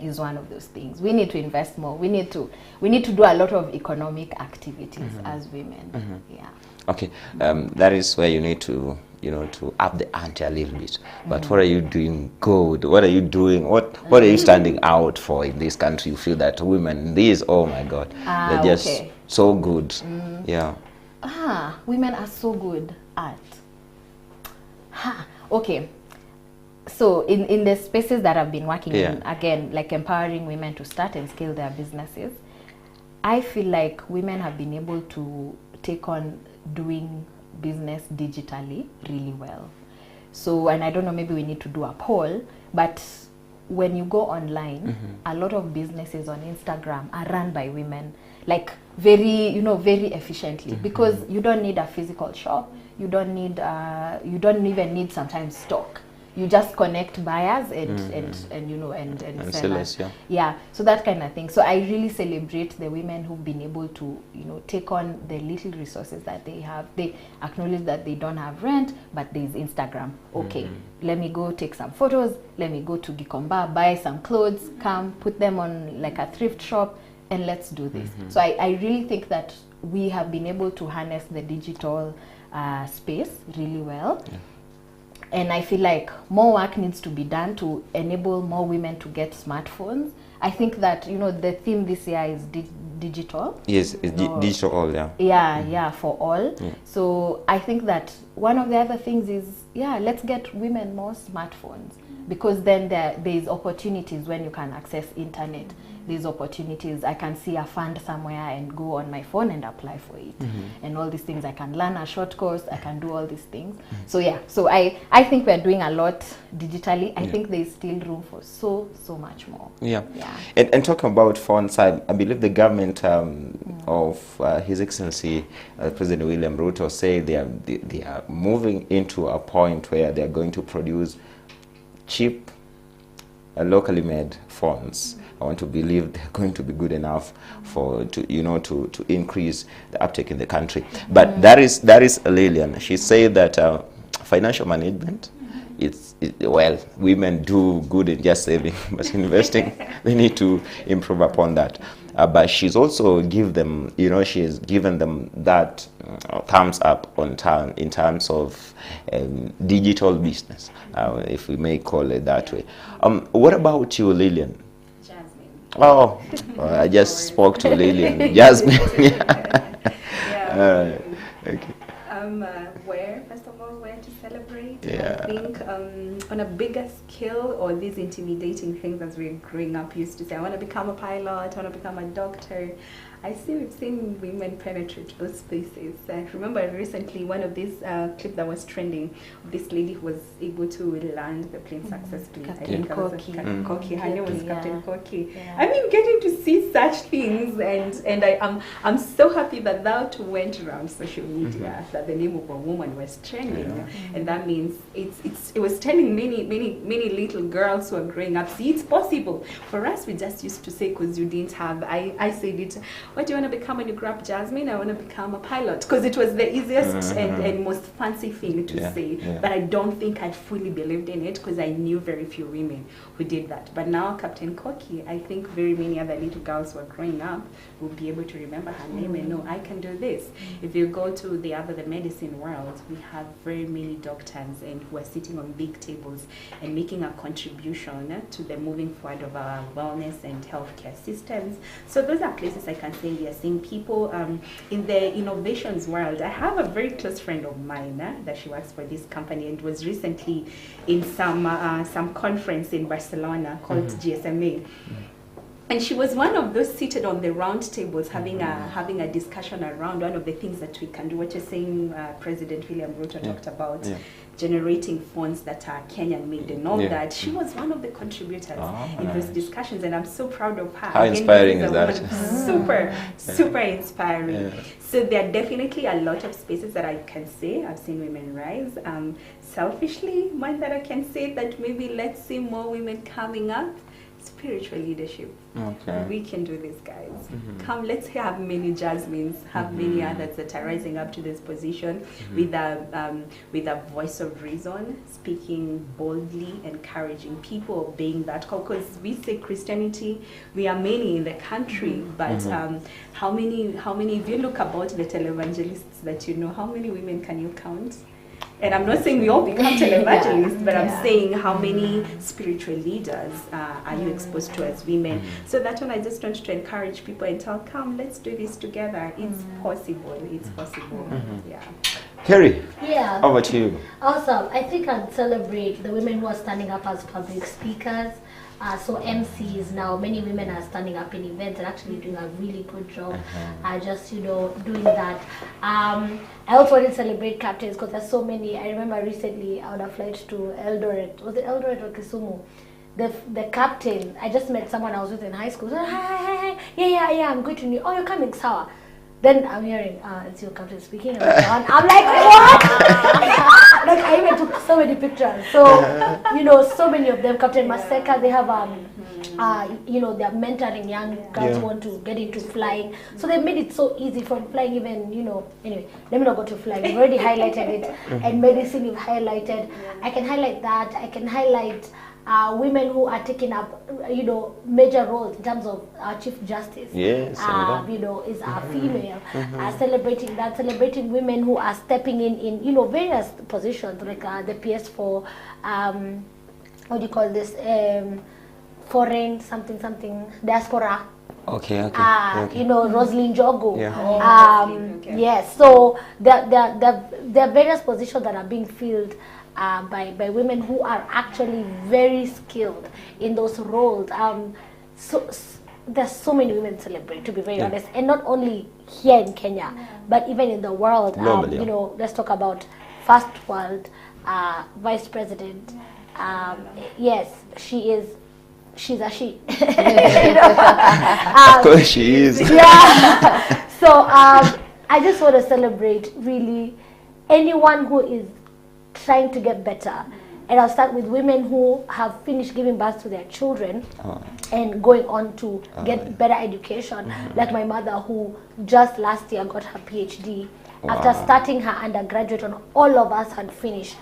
is one of those things. We need to invest more. We need to do a lot of economic activities as women. Yeah. Okay, that is where you need to to up the ante a little bit. But what are you doing good? What are you doing? What are you standing out for in this country? You feel that women, these, oh my God, they're just so good. Yeah. Women are so good at. Okay. So in the spaces that I've been working in, again, like empowering women to start and scale their businesses, I feel like women have been able to take on doing business digitally really well. So, and I don't know, maybe we need to do a poll, but when you go online, a lot of businesses on Instagram are run by women, like very efficiently, because you don't need a physical shop, you don't even need sometimes stock. You just connect buyers and sellers. Yeah, so that kind of thing. So I really celebrate the women who've been able to take on the little resources that they have. They acknowledge that they don't have rent, but there's Instagram. Okay, let me go take some photos. Let me go to Gikomba, buy some clothes, come put them on like a thrift shop, and let's do this. So I really think that we have been able to harness the digital space really well. And I feel like more work needs to be done to enable more women to get smartphones. I think that, the theme this year is digital. Yes, it's digital all, yeah. Yeah, for all. Yeah. So I think that one of the other things is, let's get women more smartphones, because then there's opportunities when you can access internet. There's opportunities. I can see a fund somewhere and go on my phone and apply for it. And all these things. I can learn a short course. I can do all these things. So yeah, so I think we're doing a lot digitally. I think there's still room for so much more. Yeah. And talking about funds, I believe the government of His Excellency President William Ruto say they are moving into a point where they are going to produce cheap, locally made phones. I want to believe they're going to be good enough to increase the uptake in the country. But that is Lillian. She said that financial management, well, women do good in just saving, but investing, they need to improve upon that. But she's also given them that thumbs up in terms of digital business, if we may call it that way. What about you, Lillian? Jasmine. Oh, I just spoke to Lillian. Jasmine. Yeah. Okay. Where, first of all, where to celebrate? Yeah. I think on a bigger scale, or these intimidating things as we're growing up used to say, I want to become a pilot, I want to become a doctor. We've seen women penetrate those spaces. I remember recently one of these clips that was trending, this lady who was able to land the plane successfully. Captain Kirk. Her name was Captain Kirk. Yeah. I mean, getting to see such things, and I'm so happy that went around social media, that the name of a woman was trending, and that means it was telling many little girls who are growing up, see, it's possible. For us, we just used to say, because you didn't have, I said it, what do you want to become when you grow up, Jasmine? I want to become a pilot, because it was the easiest and most fancy thing to say. But I don't think I fully believed in it, because I knew very few women who did that. But now Captain Koki, I think very many other little girls who are growing up will be able to remember her name and know, I can do this. If you go to the medicine world, we have very many doctors and who are sitting on big tables and making a contribution to the moving forward of our wellness and healthcare systems. So those are places I can say we are seeing people in the innovations world. I have a very close friend of mine that she works for this company and was recently in some conference in Barcelona called GSMA. And she was one of those seated on the round tables having a discussion around one of the things that we can do, what you're saying, President William Ruto talked about, generating phones that are Kenyan made and all that. She was one of the contributors in those discussions, and I'm so proud of her. How inspiring is that? Super inspiring. So there are definitely a lot of spaces that I can say I've seen women rise. Selfishly, one that I can say that maybe let's see more women coming up, spiritual leadership. Okay. We can do this, guys. Come, let's have many Jasmines, have many others that are rising up to this position with a voice of reason, speaking boldly, encouraging people, obeying that call. Because we say Christianity, we are many in the country, but how many? If you look about the televangelists that you know, how many women can you count? And I'm not saying we all become televangelists, but I'm saying how many spiritual leaders are you exposed to as women. So that one, I just want to encourage people and tell, come, let's do this together. It's possible. It's possible. Yeah. Kerry, Yeah. how about you? Awesome. I think I'd celebrate the women who are standing up as public speakers. So MCs now, many women are standing up in events and actually doing a really good job. Just doing that. I also want to celebrate captains because there's so many. I remember recently on a flight to Eldoret. Was it Eldoret or Kisumu? The captain. I just met someone I was with in high school. So, hi. Yeah. I'm going to New. Oh, you're coming, Sawa. Then I'm hearing, it's your captain speaking. I'm like, what? Like, I even took so many pictures. So, so many of them, Captain Maseka, they have, they're mentoring young girls who want to get into flying. So they made it so easy from flying even, anyway, let me not go to flying. We've already highlighted it. And medicine, you've highlighted. I can highlight that. I can highlight women who are taking up, major roles in terms of Chief Justice. Yes, is a female. Celebrating women who are stepping in various positions, like the PS4, what do you call this, foreign something diaspora. Okay. Roslyn Jogo. Yeah. Yes. So there are various positions that are being filled by women who are actually very skilled in those roles. So there's so many women celebrate, to be very honest, and not only here in Kenya, but even in the world. Globally, let's talk about First World Vice President. Yes, she is. She's a she. Of course she is. Yeah. So I just want to celebrate really anyone who is trying to get better. And I'll start with women who have finished giving birth to their children and going on to get better education. Like my mother, who just last year got her PhD after starting her undergraduate, and all of us had finished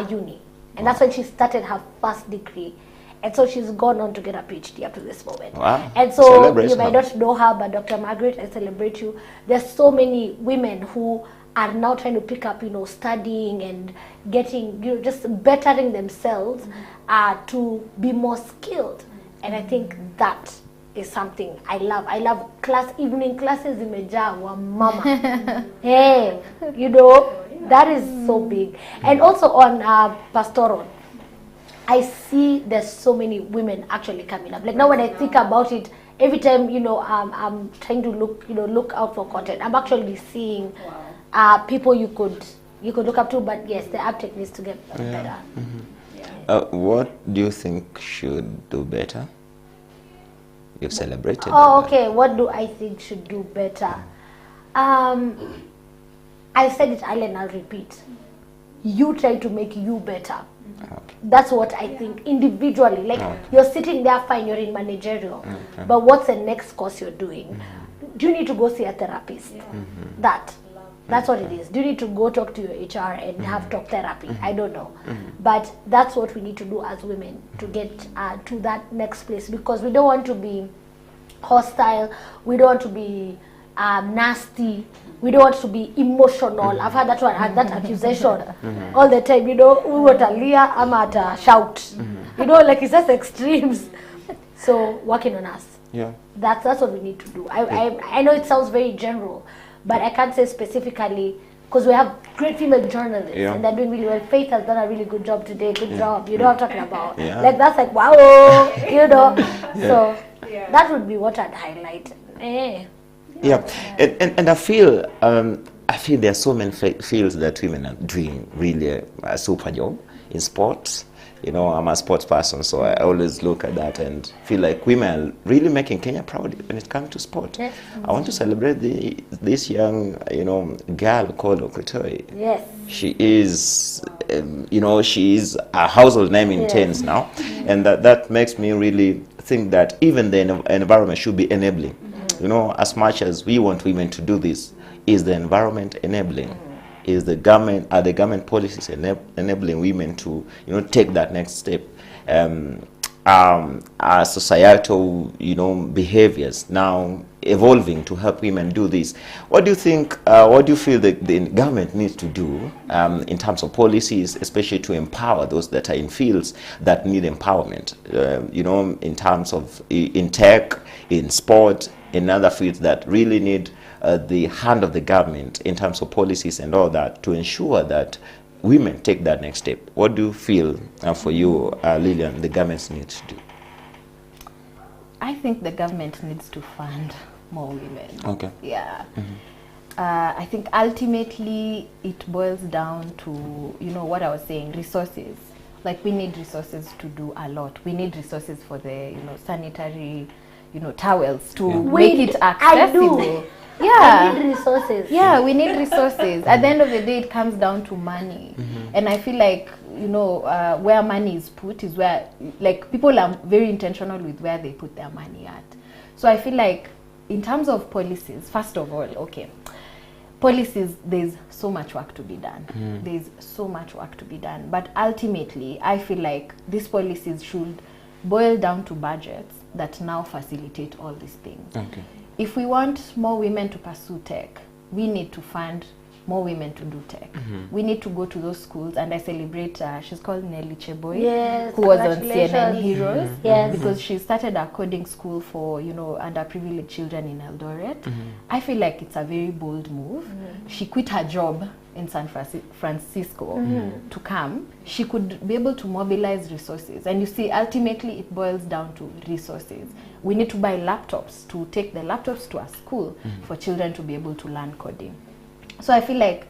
uni. And that's when she started her first degree. And so she's gone on to get her PhD up to this moment. Wow. And so you might not know her, but Dr. Margaret, I celebrate you. There's so many women who are now trying to pick up, studying and getting, just bettering themselves to be more skilled. And I think that is something I love. I love evening classes imeja wa mama. Hey, that is so big. And also on pastoral, I see there's so many women actually coming up. Like now when I think about it, every time, I'm trying to look out for content, I'm actually seeing people you could look up to, but yes, the uptake needs to get better. What do you think should do better? You've celebrated. Oh, okay. What do I think should do better? I said it earlier and I'll repeat. You try to make you better. Okay. That's what I think individually. Like you're sitting there fine, you're in managerial, but what's the next course you're doing? Do you need to go see a therapist? That's what it is. Do you need to go talk to your HR and have talk therapy? I don't know. But that's what we need to do as women to get to that next place, because we don't want to be hostile. We don't want to be nasty. We don't want to be emotional. I've had that accusation all the time. We want to lia, I'm at shout. Like it's just extremes. So working on us. Yeah. That's what we need to do. I know it sounds very general, but I can't say specifically, because we have great female journalists and they're doing really well. Faith has done a really good job today. Good job. You know what I'm talking about. Like that's like wow, So that would be what I'd highlight. And I feel there are so many fields that women are doing really a super job in sports. I'm a sports person, so I always look at that and feel like women are really making Kenya proud when it comes to sport. Yes. I want to celebrate this young, girl called Okutoi. Yes. She is, she is a household name in tennis now, and that makes me really think that even the environment should be enabling. As much as we want women to do this, is the environment enabling? Is the government, are the government policies enabling women to, take that next step? Are societal, behaviors now evolving to help women do this? What do you think, what do you feel that the government needs to do in terms of policies, especially to empower those that are in fields that need empowerment, in terms of in tech, in sport, in other fields that really need the hand of the government in terms of policies and all that to ensure that women take that next step? What do you feel for you, Lillian, the government needs to do? I think the government needs to fund more women. Okay. Yeah. I think ultimately it boils down to, what I was saying, resources. Like we need resources to do a lot. We need resources for the, sanitary, towels to make it accessible. I do. Yeah. I need resources. Yeah, we need resources. At the end of the day, it comes down to money. And I feel like, where money is put is where, like, people are very intentional with where they put their money at. So I feel like, in terms of policies, first of all, policies, there's so much work to be done. There's so much work to be done. But ultimately, I feel like these policies should boil down to budgets that now facilitate all these things. Okay. If we want more women to pursue tech, we need to fund more women to do tech. We need to go to those schools, and I celebrate, she's called Nelly Cheboy, who was on CNN Heroes, because she started a coding school for, underprivileged children in Eldoret. I feel like it's a very bold move. She quit her job in San Francisco to come. She could be able to mobilize resources. And you see, ultimately, it boils down to resources. We need to buy laptops, to take the laptops to a school for children to be able to learn coding. So I feel like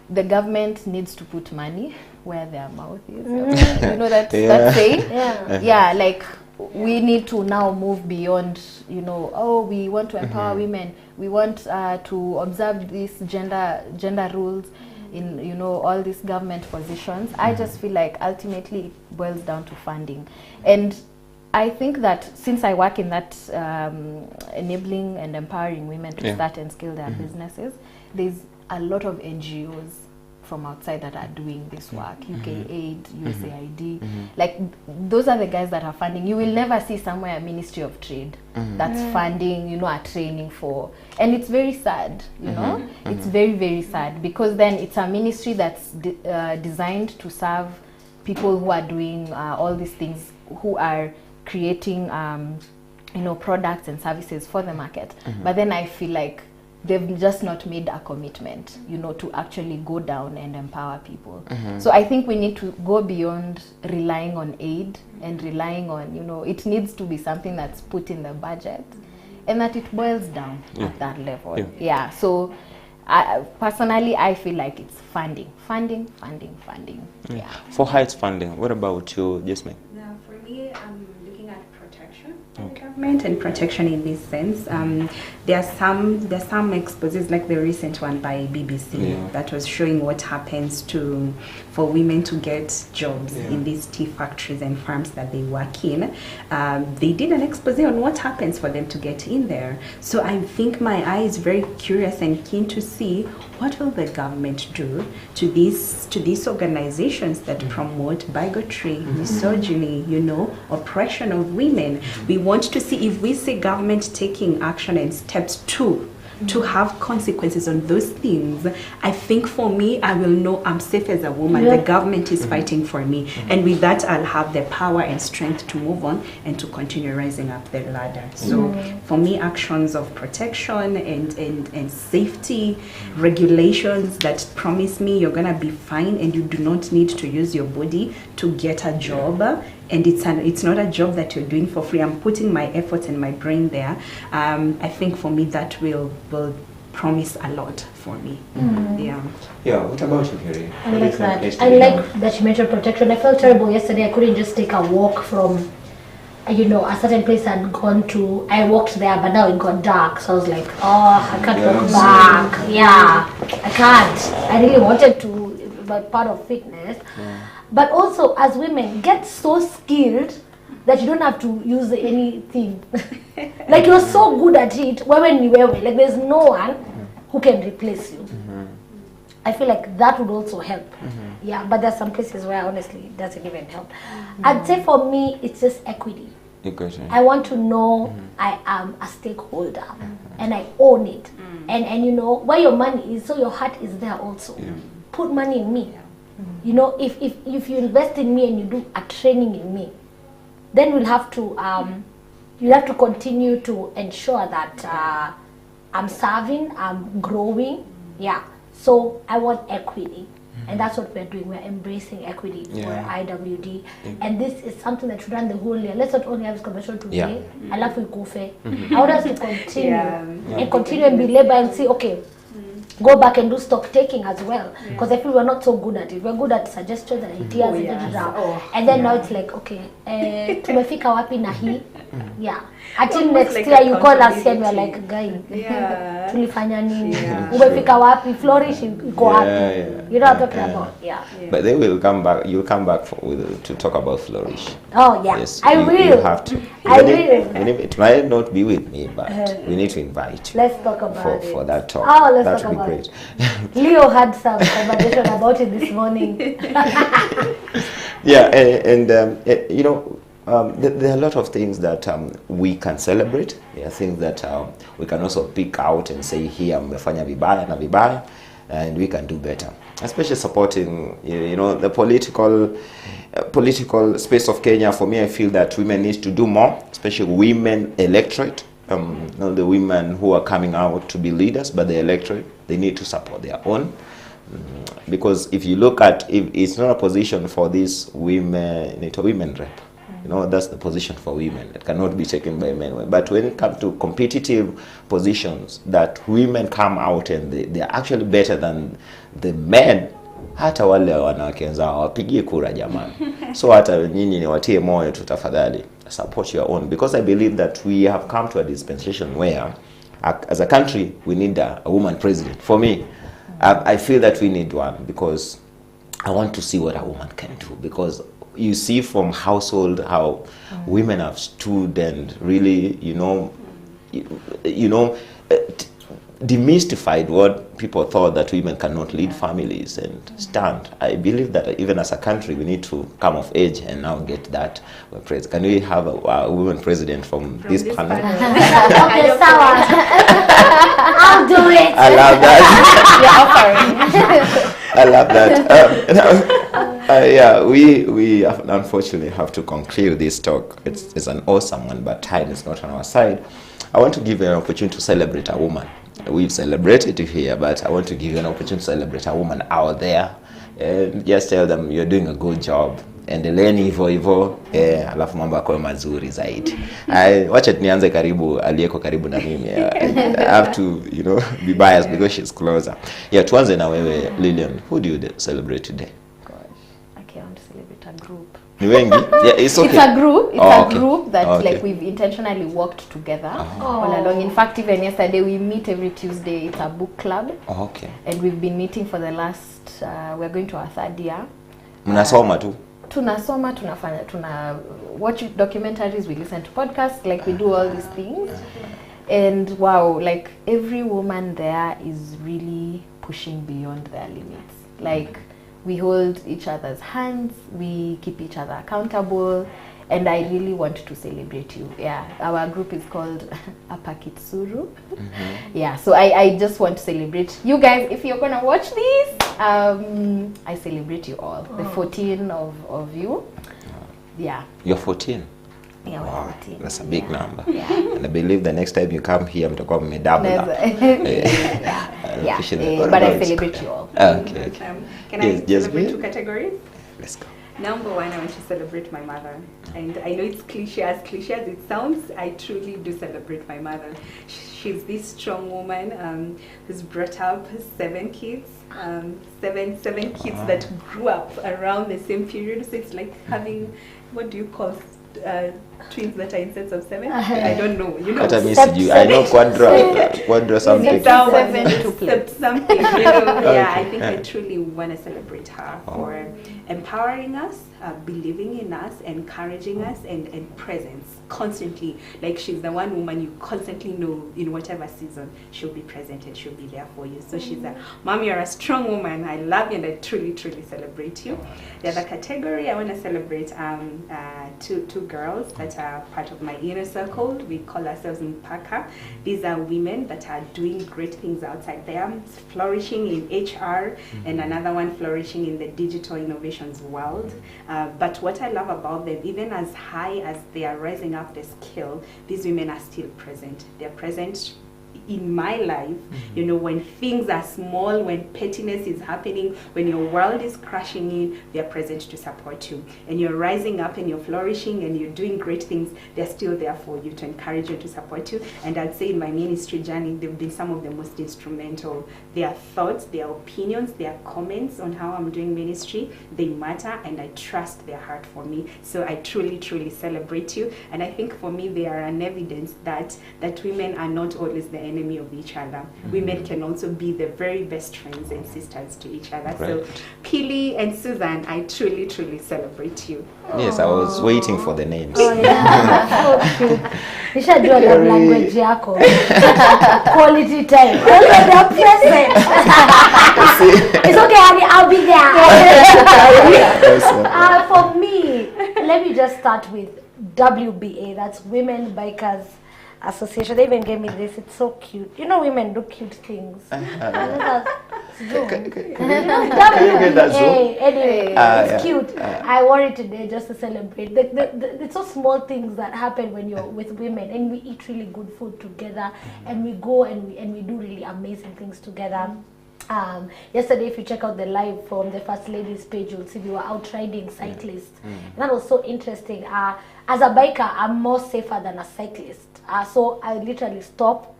the government needs to put money where their mouth is. That saying? Yeah, like we need to now move beyond, we want to empower women. We want to observe these gender rules in, you know, all these government positions. I just feel like ultimately it boils down to funding. And I think that since I work in that enabling and empowering women to start and scale their businesses, there's a lot of NGOs from outside that are doing this work. UK Aid, USAID, like those are the guys that are funding. You will never see somewhere a Ministry of Trade that's funding, you know, a training for, and it's very sad, you know, it's very, very sad, because then it's a ministry that's designed to serve people who are doing all these things, who are creating, you know, products and services for the market. But then I feel like they've just not made a commitment, you know, to actually go down and empower people. So I think we need to go beyond relying on aid and relying on, you know, it needs to be something that's put in the budget and that it boils down at that level. So personally, I feel like it's funding. For Heights funding, what about you, Jasmine? Now, for me, I'm looking at protection in the government and protection in this sense. There are some exposés, like the recent one by BBC that was showing what happens for women to get jobs in these tea factories and farms that they work in. They did an expose on what happens for them to get in there. So I think my eye is very curious and keen to see what will the government do to these organizations that promote bigotry, misogyny, you know, oppression of women. We want to see if we see government taking action and steps to have consequences on those things. I think for me, I will know I'm safe as a woman. The government is fighting for me. And with that, I'll have the power and strength to move on and to continue rising up the ladder. So for me, actions of protection and safety, regulations that promise me you're going to be fine and you do not need to use your body to get a job. And it's not a job that you're doing for free. I'm putting my effort and my brain there. I think for me that will promise a lot for me. Yeah, what about you, Harry? I like that. I like that you mentioned protection. I felt terrible yesterday. I couldn't just take a walk from, you know, a certain place I'd gone to. I walked there, but now it got dark. So I was like, oh, I can't walk back. I can't. I really wanted to, but part of fitness. But also, as women, get so skilled that you don't have to use anything. Like, you're so good at it, when you wear, like, there's no one who can replace you. I feel like that would also help. But there's some places where, honestly, it doesn't even help. I'd say for me, it's just equity. I want to know I am a stakeholder and I own it. And you know, where your money is, so your heart is there also. Put money in me. You know, if you invest in me and you do a training in me, then we'll have to you'll have to continue to ensure that I'm serving, I'm growing. So I want equity, and that's what we're doing. We're embracing equity for IWD, and this is something that should run the whole year. Let's not only have this conversation today. I love we go fair. I want us to continue and continue and be labor and see, okay, go back and do stock taking as well, because I feel we're not so good at it. We're good at suggestions and ideas, and then now it's like, okay, tumefika wapi na hii? Until next year you call us here and we're like, guy, tulifanya nini? Umefika wapi? Flourish iko wapi? You know what I'm talking about? But they will come back. You'll come back to talk about Flourish. Yes, I will. You have to. I will. It might not be with me, but we need to invite you. Let's talk about it. For that talk. Let's talk about it. Leo had some conversation about it this morning. You know, there are a lot of things that we can celebrate. There are things that we can also pick out and say, here mmefanya vibaya na vibaya, and we can do better. Especially supporting, you know, the political space of Kenya. For me, I feel that women need to do more, especially women electorate. Not the women who are coming out to be leaders, but the electorate, they need to support their own. Because if you look at, if it's not a position for these women, it's a women rep. You know, that's the position for women. It cannot be taken by men. But when it comes to competitive positions, that women come out and they're actually better than the men, hata wale wanawake wenzao wapigie kura jamani. So hata nyinyi niwatie moyo tu tafadhali, support your own, because I believe that we have come to a dispensation where as a country, we need a woman president. For me, I feel that we need one because I want to see what a woman can do. Because you see from household how women have stood and really, demystified what people thought that women cannot lead families and stand. I believe that even as a country, we need to come of age and now get that. Can we have a woman president from this panel? Okay, Sawa. I'll do it. I love that. I love that. Yeah, we unfortunately have to conclude this talk. It's an awesome one, but time is not on our side. I want to give you an opportunity to celebrate a woman. We've celebrated you here, but I want to give you an opportunity to celebrate a woman out there. And just tell them you're doing a good job. Endeleeni hivyo hivyo, alafu mambo yako mazuri zaidi. Wacha nianze karibu aliyeko karibu na mimi. I have to, be biased because she's closer. Yeah, tuanze na wewe, Lillian. Who do you celebrate today? Gosh, I can't celebrate a group. Ni wengi? Yeah, it's okay. It's a group. It's a group that like we've intentionally worked together all along. In fact, even yesterday we meet every Tuesday. It's a book club. Okay. And we've been meeting for the last. We're going to our 3rd year. Mnasoma tu? Tunasoma, tuna watch documentaries, we listen to podcasts, like we do all these things. And wow, like every woman there is really pushing beyond their limits. Like we hold each other's hands, we keep each other accountable, and I really want to celebrate you. Yeah, our group is called Apakitsuru. Yeah, so I just want to celebrate you guys. If you're gonna watch this, I celebrate you all. The 14 of you. Yeah. You're 14? Yeah, wow, 14. That's a big number. Yeah. And I believe the next time you come here, mtakuwa mmedouble up. Yeah. But I celebrate you all. Okay. Can I celebrate 2 categories? Let's go. Number 1, I want to celebrate my mother. And I know it's cliche as it sounds, I truly do celebrate my mother. She's this strong woman who's brought up 7 kids, 7 kids that grew up around the same period. So it's like having, what do you call twins that are in sets of 7? I don't know. I know quadra something. Something. Yeah, I think I truly want to celebrate her for empowering us, believing in us, encouraging us, and presence constantly. Like she's the one woman you constantly know in whatever season she'll be present and she'll be there for you. So she's a mom, you're a strong woman. I love you and I truly, truly celebrate you. The other category, I want to celebrate two girls that are part of my inner circle. We call ourselves Mpaka. These are women that are doing great things outside there, flourishing in HR, and another one flourishing in the digital innovations world. But what I love about them, even as high as they are rising up the scale, these women are still present. They're present in my life, when things are small, when pettiness is happening, when your world is crashing in, they're present to support you. And you're rising up and you're flourishing and you're doing great things, they're still there for you, to encourage you, to support you. And I'd say in my ministry journey, they've been some of the most instrumental. Their thoughts, their opinions, their comments on how I'm doing ministry, they matter, and I trust their heart for me. So I truly, truly celebrate you. And I think for me, they are an evidence that women are not always the enemy of each other. Women can also be the very best friends and sisters to each other. Right. So Pili and Susan, I truly, truly celebrate you. Yes, I was waiting for the names. Oh, yeah. So cute. Nishajua love language yako. Quality time. They're present. It's okay, honey, I'll be there. For me, let me just start with WBA. That's Women Bikers Association. They even gave me this. It's so cute. Women do cute things. Can you get that Zoom? Anyway, it's cute. I wore it today just to celebrate. It's so small things that happen when you're with women, and we eat really good food together, and we go and we do really amazing things together. Yesterday, if you check out the live from the First Lady's page, you'll see we were out riding cyclists. And that was so interesting. As a biker, I'm more safer than a cyclist. So I literally stop,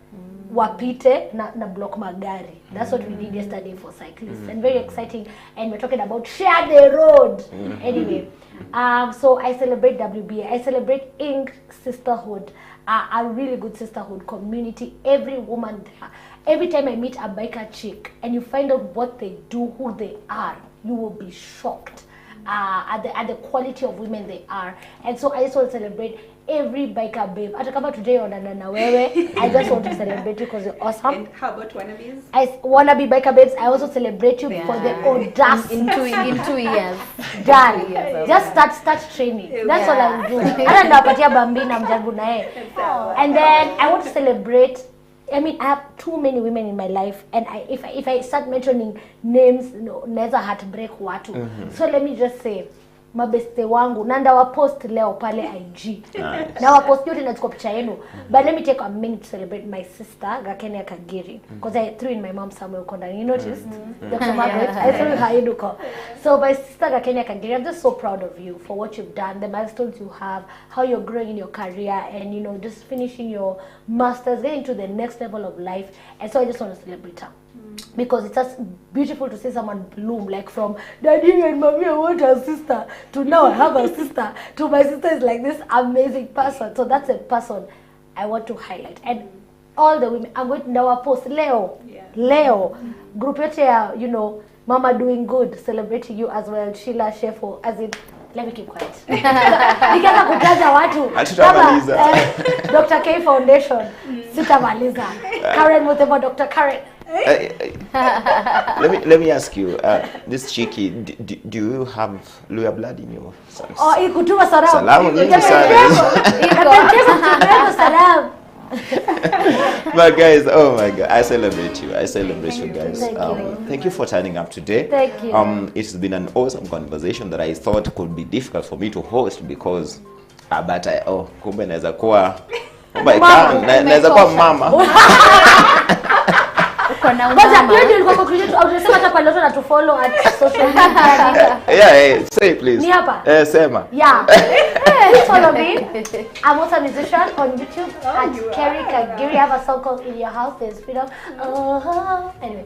wapite, na block magari. That's what we did yesterday for cyclists. And very exciting. And we're talking about share the road. Anyway, So I celebrate WBA. I celebrate Inc. Sisterhood, a really good sisterhood community. Every woman there. Every time I meet a biker chick and you find out what they do, who they are, you will be shocked at the quality of women they are. And so I just want to celebrate every biker babe. Hata kama today onana wewe, I just want to celebrate you because you're awesome. And how about wannabes? Wannabe biker babes, I also celebrate you for the audacity. In 2 years. Done. Just start training. That's all I'll do. Hata ndapatia bambina mjaribu nae. And then I want to celebrate. I mean, I have too many women in my life, and if I start mentioning names, naweza heartbreak watu. So let me just say, mabeste wangu, nanda wa post leo pale IG. Nice. Na wa post yote nachukua picha yenu. But let me take a minute to celebrate my sister, Gakenya Kagiri, because I threw in my mom somewhere Ukonda. You noticed? Dr. Margaret, I threw her in. So my sister Gakenya Kagiri, I'm just so proud of you for what you've done, the milestones you have, how you're growing in your career, and just finishing your masters, getting to the next level of life. And so I just want to celebrate her. Because it's just beautiful to see someone bloom, like from daddy and mommy, I want a sister, to now I have a sister, to my sister is like this amazing person. So that's a person I want to highlight. And all the women, I'm going to now post Leo, group yote, Mama Doing Good, celebrating you as well, Sheila Shefo, as in, let me keep quiet. Nikianza kutaja watu Dr. K Foundation, sitamaliza. Karen Mutebo, Dr. Karen. Let me ask you, this cheeky, do you have Luya blood in your sons? Oh, ikutuma salamu. Salamu nyingi sana. But guys, oh my God, I celebrate you. I celebrate you guys. Thank you for turning up today. Thank you. It's been an awesome conversation that I thought could be difficult for me to host because, but kumbe naweza kuwa, oh my God, naweza kuwa mama. Yeah, say it please. Sema. Yeah. Please follow me. I'm also a musician on YouTube at Kirk. Kagiri. I have a song called In Your House. There's freedom. Anyway.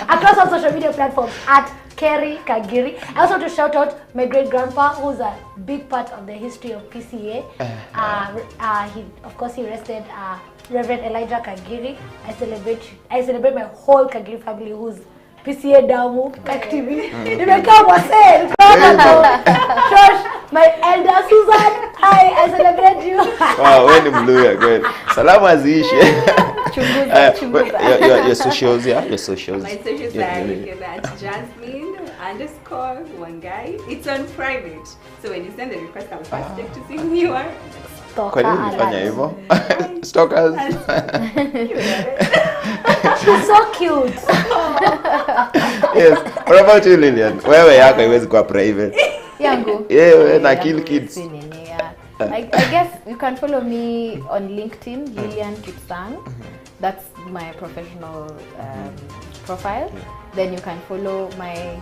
Across all social media platforms at Kirk Kagiri. I also want to shout out my great grandpa, who's a big part of the history of PCA. He rested Reverend Elijah Kagiri. I celebrate my whole Kagiri family, who's PCA Damu, Kak TV. My elder Susan. Hi, I celebrate you. Wow, when you blew it, good. Salam Azish. Your socials, yeah? Your socials. My socials are Jasmine_Wangai. It's on private. So when you send the request, I'll first check to see who you are. Kwa nini nifanya hivyo? Stalkers. She's so cute. Yes. What about you, Lillian? Wewe yako haiwezi kuwa private. Yangu. Yeah, na kill kids. I guess you can follow me on LinkedIn, Lillian Kipsang. That's my professional profile. Then you can follow my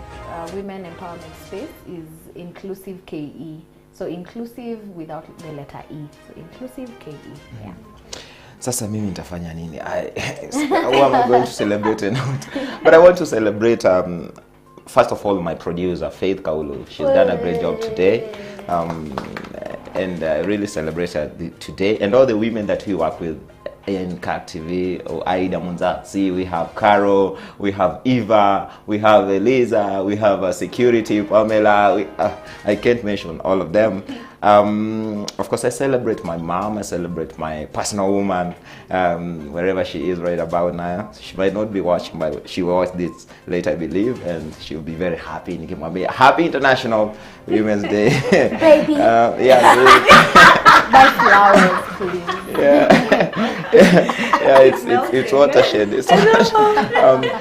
women empowerment space is Inclusive KE. So inclusive without the letter E. So inclusive KE. Yeah. Sasa mimi nitafanya nini? How am I going to celebrate or not? But I want to celebrate first of all my producer Faith Kaulu. She's done a great job today. And I really celebrate her today, and all the women that we work with in Kirk TV, or Aida Munzazi, we have Carol, we have Eva, we have Eliza, we have security, Pamela, I can't mention all of them. Of course, I celebrate my mom, I celebrate my personal woman, wherever she is right about now. She might not be watching, but she will watch this later, I believe, and she'll be very happy. Happy International Women's Day. Baby. Buy flowers, please. Yeah, it's watershed. It's watershed.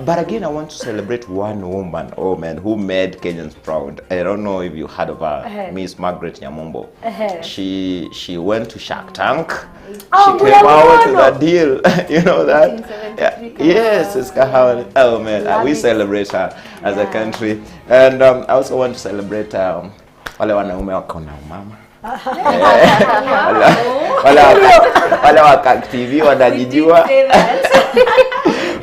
But again, I want to celebrate one woman, man, who made Kenyans proud. I don't know if you heard of her, Miss Margaret Nyamumbo. She went to Shark Tank. She came out with a deal. You know that? Yes, it's Kahawa. Oh man, we celebrate her as a country. And I also want to celebrate wale wanaume wako na mama. Wale wa Kirk TV wanajijua.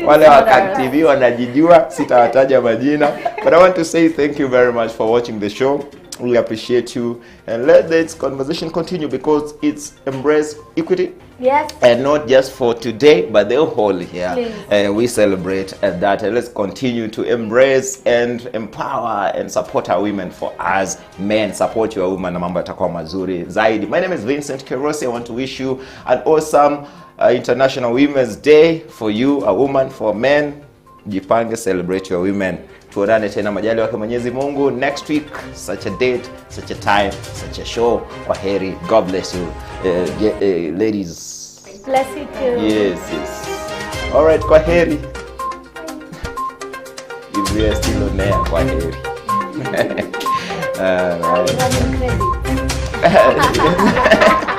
Wale wa CAK TV wanajijua, sitawataja majina. But I want to say thank you very much for watching the show. We appreciate you, and let this conversation continue because it's embrace equity. Yes. And not just for today, but the whole year. We celebrate that. And let's continue to embrace and empower and support our women. For us men, support your woman na mambo yatakuwa mazuri zaidi. My name is Vincent Kerosi. I want to wish you an awesome International Women's Day for you, a woman, for men. Jipange, celebrate your women. Tuonane tena majali wake Mwenyezi Mungu next week, such a date, such a time, such a show. Kwa heri. God bless you, ladies. Bless you too. Yes. All right, kwa heri. If we are still on air, kwa heri. All right.